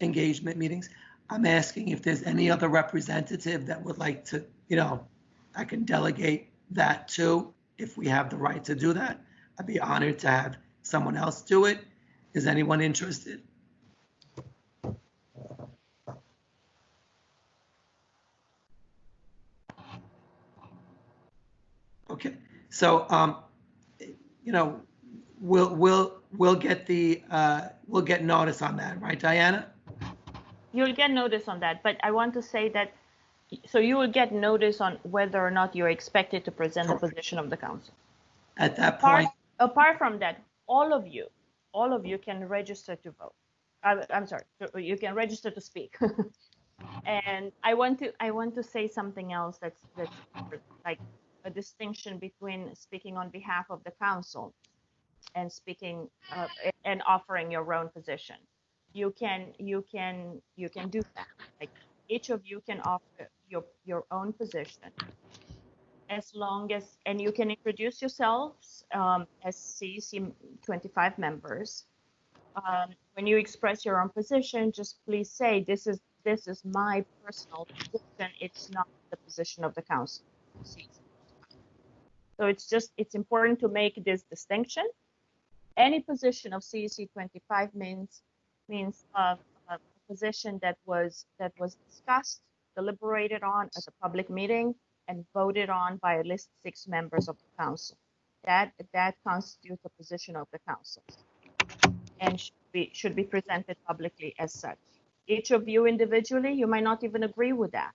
engagement meetings. I'm asking if there's any other representative that would like to, I can delegate that to, if we have the right to do that. I'd be honored to have someone else do it. Is anyone interested? Okay, so we'll get notice on that, right, Diana? You'll get notice on that, but I want to say that, so you will get notice on whether or not you're expected to present the position of the council. At that point, Apart from that, all of you can register to vote. I'm sorry, you can register to speak. And I want to say something else that's like a distinction between speaking on behalf of the council and speaking and offering your own position. You can do that. Like each of you can offer your own position, as long as, and you can introduce yourselves as CEC 25 members. When you express your own position, just please say this is my personal position. It's not the position of the council. So it's important to make this distinction. Any position of CEC 25 means a position that was discussed, deliberated on at a public meeting, and voted on by at least 6 members of the council. That constitutes a position of the council, and should be presented publicly as such. Each of you individually, you might not even agree with that,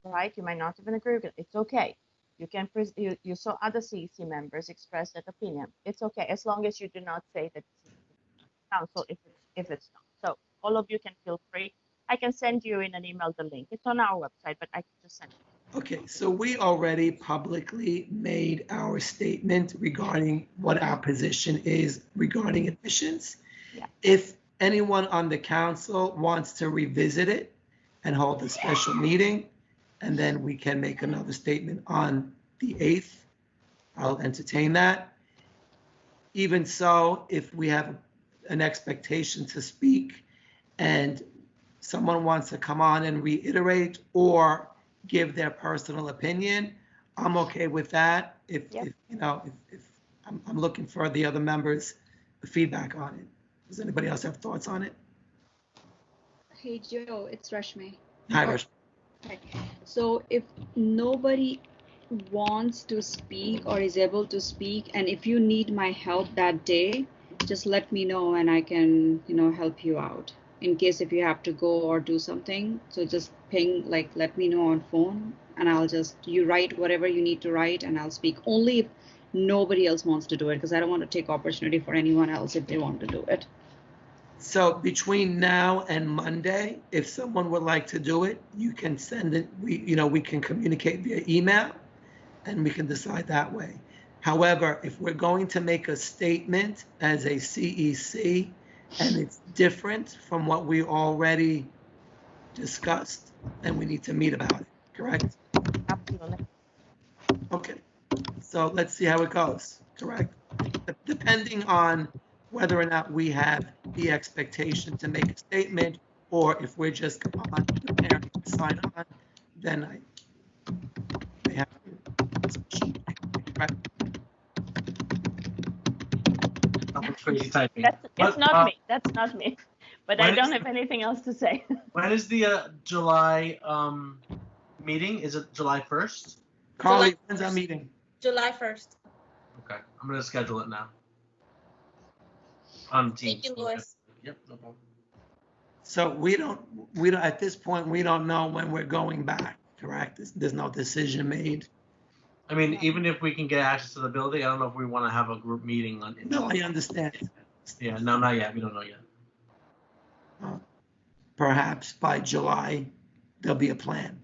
right? You might not even agree with it. It's okay. You can you saw other CEC members express that opinion. It's okay, as long as you do not say that council if it's not. So all of you can feel free. I can send you in an email the link. It's on our website, but I can just send it. okay, so we already publicly made our statement regarding what our position is regarding admissions. Yeah. If anyone on the council wants to revisit it and hold a special meeting, and then we can make another statement on the 8th, I'll entertain that. Even so, if we have an expectation to speak and someone wants to come on and reiterate or give their personal opinion, I'm okay with that. If I'm looking for the other members' feedback on it. Does anybody else have thoughts on it? Hey Joe, it's Rashmi. Hi, Rashmi. Okay. So if nobody wants to speak or is able to speak, and if you need my help that day, just let me know and I can, help you out in case if you have to go or do something. So just ping, let me know on phone, and you write whatever you need to write and I'll speak. Only nobody else wants to do it, because I don't want to take opportunity for anyone else if they want to do it. So between now and Monday, if someone would like to do it, you can send it, we can communicate via email and we can decide that way. However, if we're going to make a statement as a CEC and it's different from what we already discussed, then we need to meet about it, correct? Absolutely. Okay, so let's see how it goes, correct? Depending on whether or not we have the expectation to make a statement, or if we're just on the parent to sign on, then I may have to. Right. Someone's crazy typing. That's not me. That's not me. But I when don't is- have anything else to say. When is the July meeting? Is it July 1st? Carly, when's our meeting? July 1st. Okay, I'm gonna schedule it now. On Teams. Thank you, Louis. Yep, no problem. So we don't, at this point, we don't know when we're going back, correct? There's no decision made. I mean, even if we can get access to the building, I don't know if we want to have a group meeting on. No, I understand. Yeah, no, not yet. We don't know yet. Perhaps by July, there'll be a plan.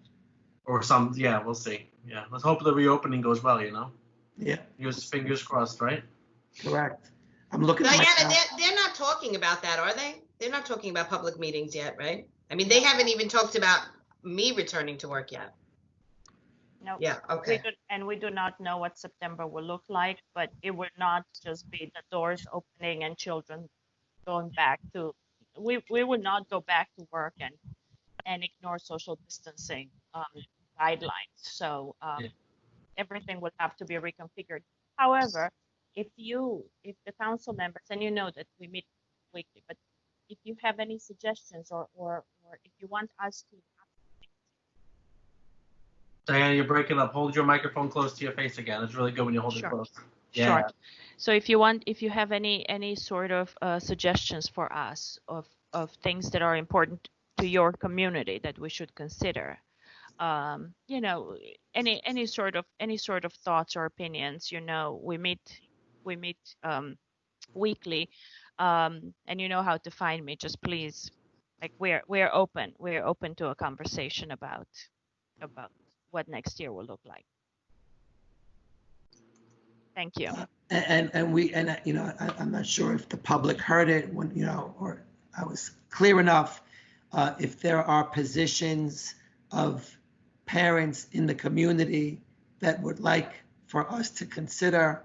Or some, yeah, we'll see. Yeah, let's hope the reopening goes well, you know? Yeah, Just fingers crossed, right? correct. I'm looking at my Diana, they're not talking about that, are they? They're not talking about public meetings yet, right? I mean, they haven't even talked about me returning to work yet. No. Yeah, okay. We do not know what September will look like, but it will not just be the doors opening and children going back to. We will not go back to work and ignore social distancing guidelines. So everything will have to be reconfigured. However, if the council members, and you know that we meet weekly, but if you have any suggestions or if you want us to. Diana, you're breaking up. Hold your microphone close to your face again. It's really good when you hold it close. Yeah. Sure. So if you have any sort of suggestions for us of things that are important to your community that we should consider, any sort of thoughts or opinions, we meet weekly, and you know how to find me. Just please, like we're open to a conversation about what next year will look like. Thank you. I'm not sure if the public heard it when, or I was clear enough. If there are positions of parents in the community that would like for us to consider,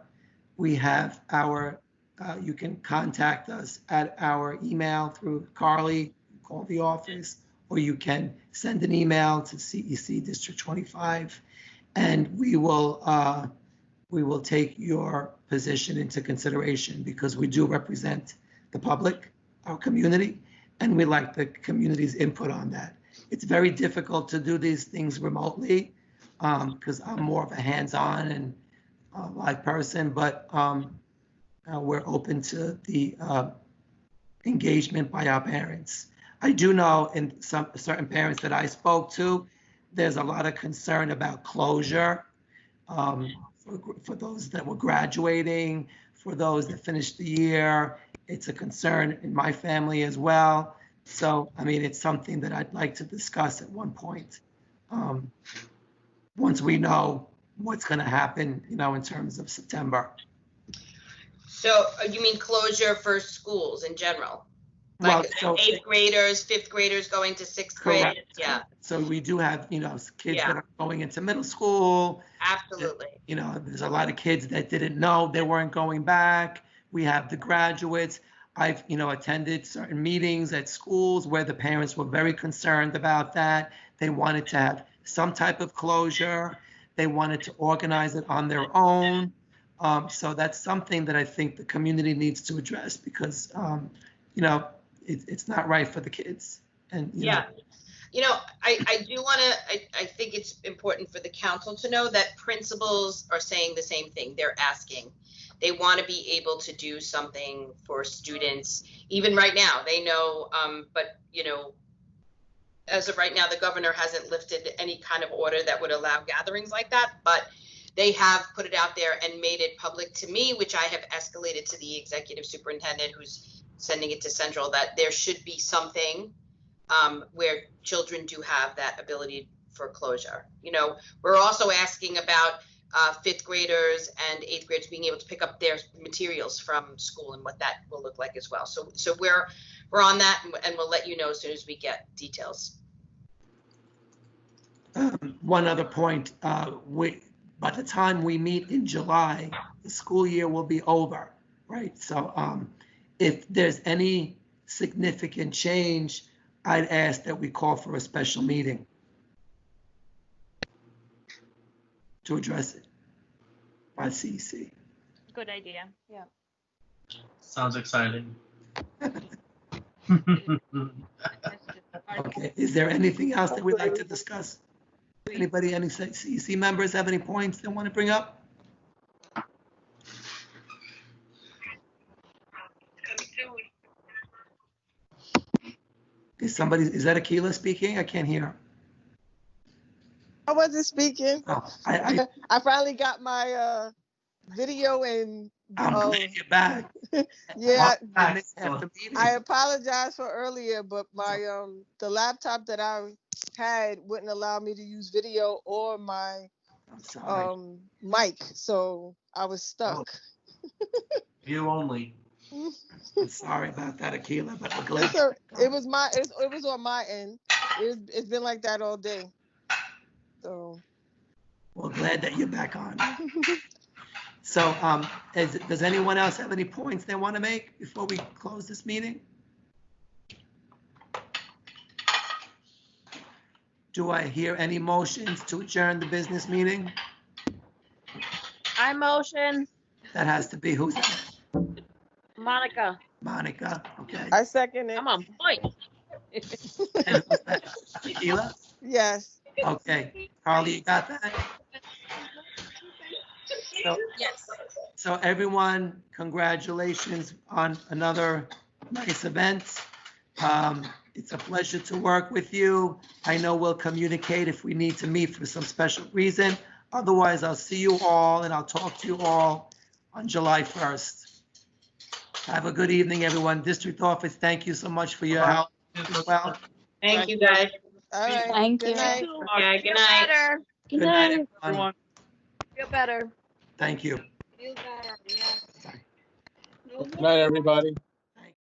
we have you can contact us at our email through Carly, call the office, or you can send an email to CEC District 25, and we will take your position into consideration, because we do represent the public, our community, and we like the community's input on that. It's very difficult to do these things remotely because I'm more of a hands-on and live person, but we're open to the engagement by our parents. I do know in some certain parents that I spoke to, there's a lot of concern about closure for those that were graduating, for those that finished the year. It's a concern in my family as well. So, I mean, it's something that I'd like to discuss at one point. Once we know what's going to happen, in terms of September. So you mean closure for schools in general? Well, Like so- 8th graders, 5th graders going to 6th grade? Correct. Yeah, So we do have, kids Yeah. that are going into middle school. absolutely. There's a lot of kids that didn't know they weren't going back. We have the graduates. I've, attended certain meetings at schools where the parents were very concerned about that. They wanted to have some type of closure. They wanted to organize it on their own. So that's something that I think the community needs to address, because, it's not right for the kids. And, Yeah. I do want to, I think it's important for the council to know that principals are saying the same thing. They're asking. They want to be able to do something for students, even right now. They know, but, as of right now, the governor hasn't lifted any kind of order that would allow gatherings like that. But they have put it out there and made it public to me, which I have escalated to the executive superintendent who's sending it to Central, that there should be something where children do have that ability for closure. You know, we're also asking about 5th graders and 8th graders being able to pick up their materials from school and what that will look like as well. So we're on that, and we'll let you know as soon as we get details. One other point, by the time we meet in July, the school year will be over, right? So if there's any significant change, I'd ask that we call for a special meeting to address it by CEC. Good idea. Yeah. Sounds exciting. Okay, is there anything else that we'd like to discuss? Anybody, any CEC members have any points they want to bring up? Is that Akila speaking? I can't hear. I wasn't speaking. Oh, I finally got my video and I'm glad you're back. yeah, After I apologize for earlier, but my the laptop that I had wouldn't allow me to use video or my mic, so I was stuck. You only. I'm sorry about that, Akila, but I'm glad. It was on my end. It's been like that all day. So. Well, glad that you're back on. So, does anyone else have any points they want to make before we close this meeting? Do I hear any motions to adjourn the business meeting? I motion. That has to be who's that? Monica. Monica, okay. I second it. I'm on point. Sheila? Yes. Okay. Carly, you got that? So, Yes. So everyone, congratulations on another nice event. It's a pleasure to work with you. I know we'll communicate if we need to meet for some special reason. Otherwise, I'll see you all and I'll talk to you all on July 1st. Have a good evening, everyone. District Office, thank you so much for your help as well. Thank you, guys. All right. Thank Good you. night. Okay, good night. Better. Good night, everyone. Feel better. Thank you. Feel better. Yeah. Good night, everybody.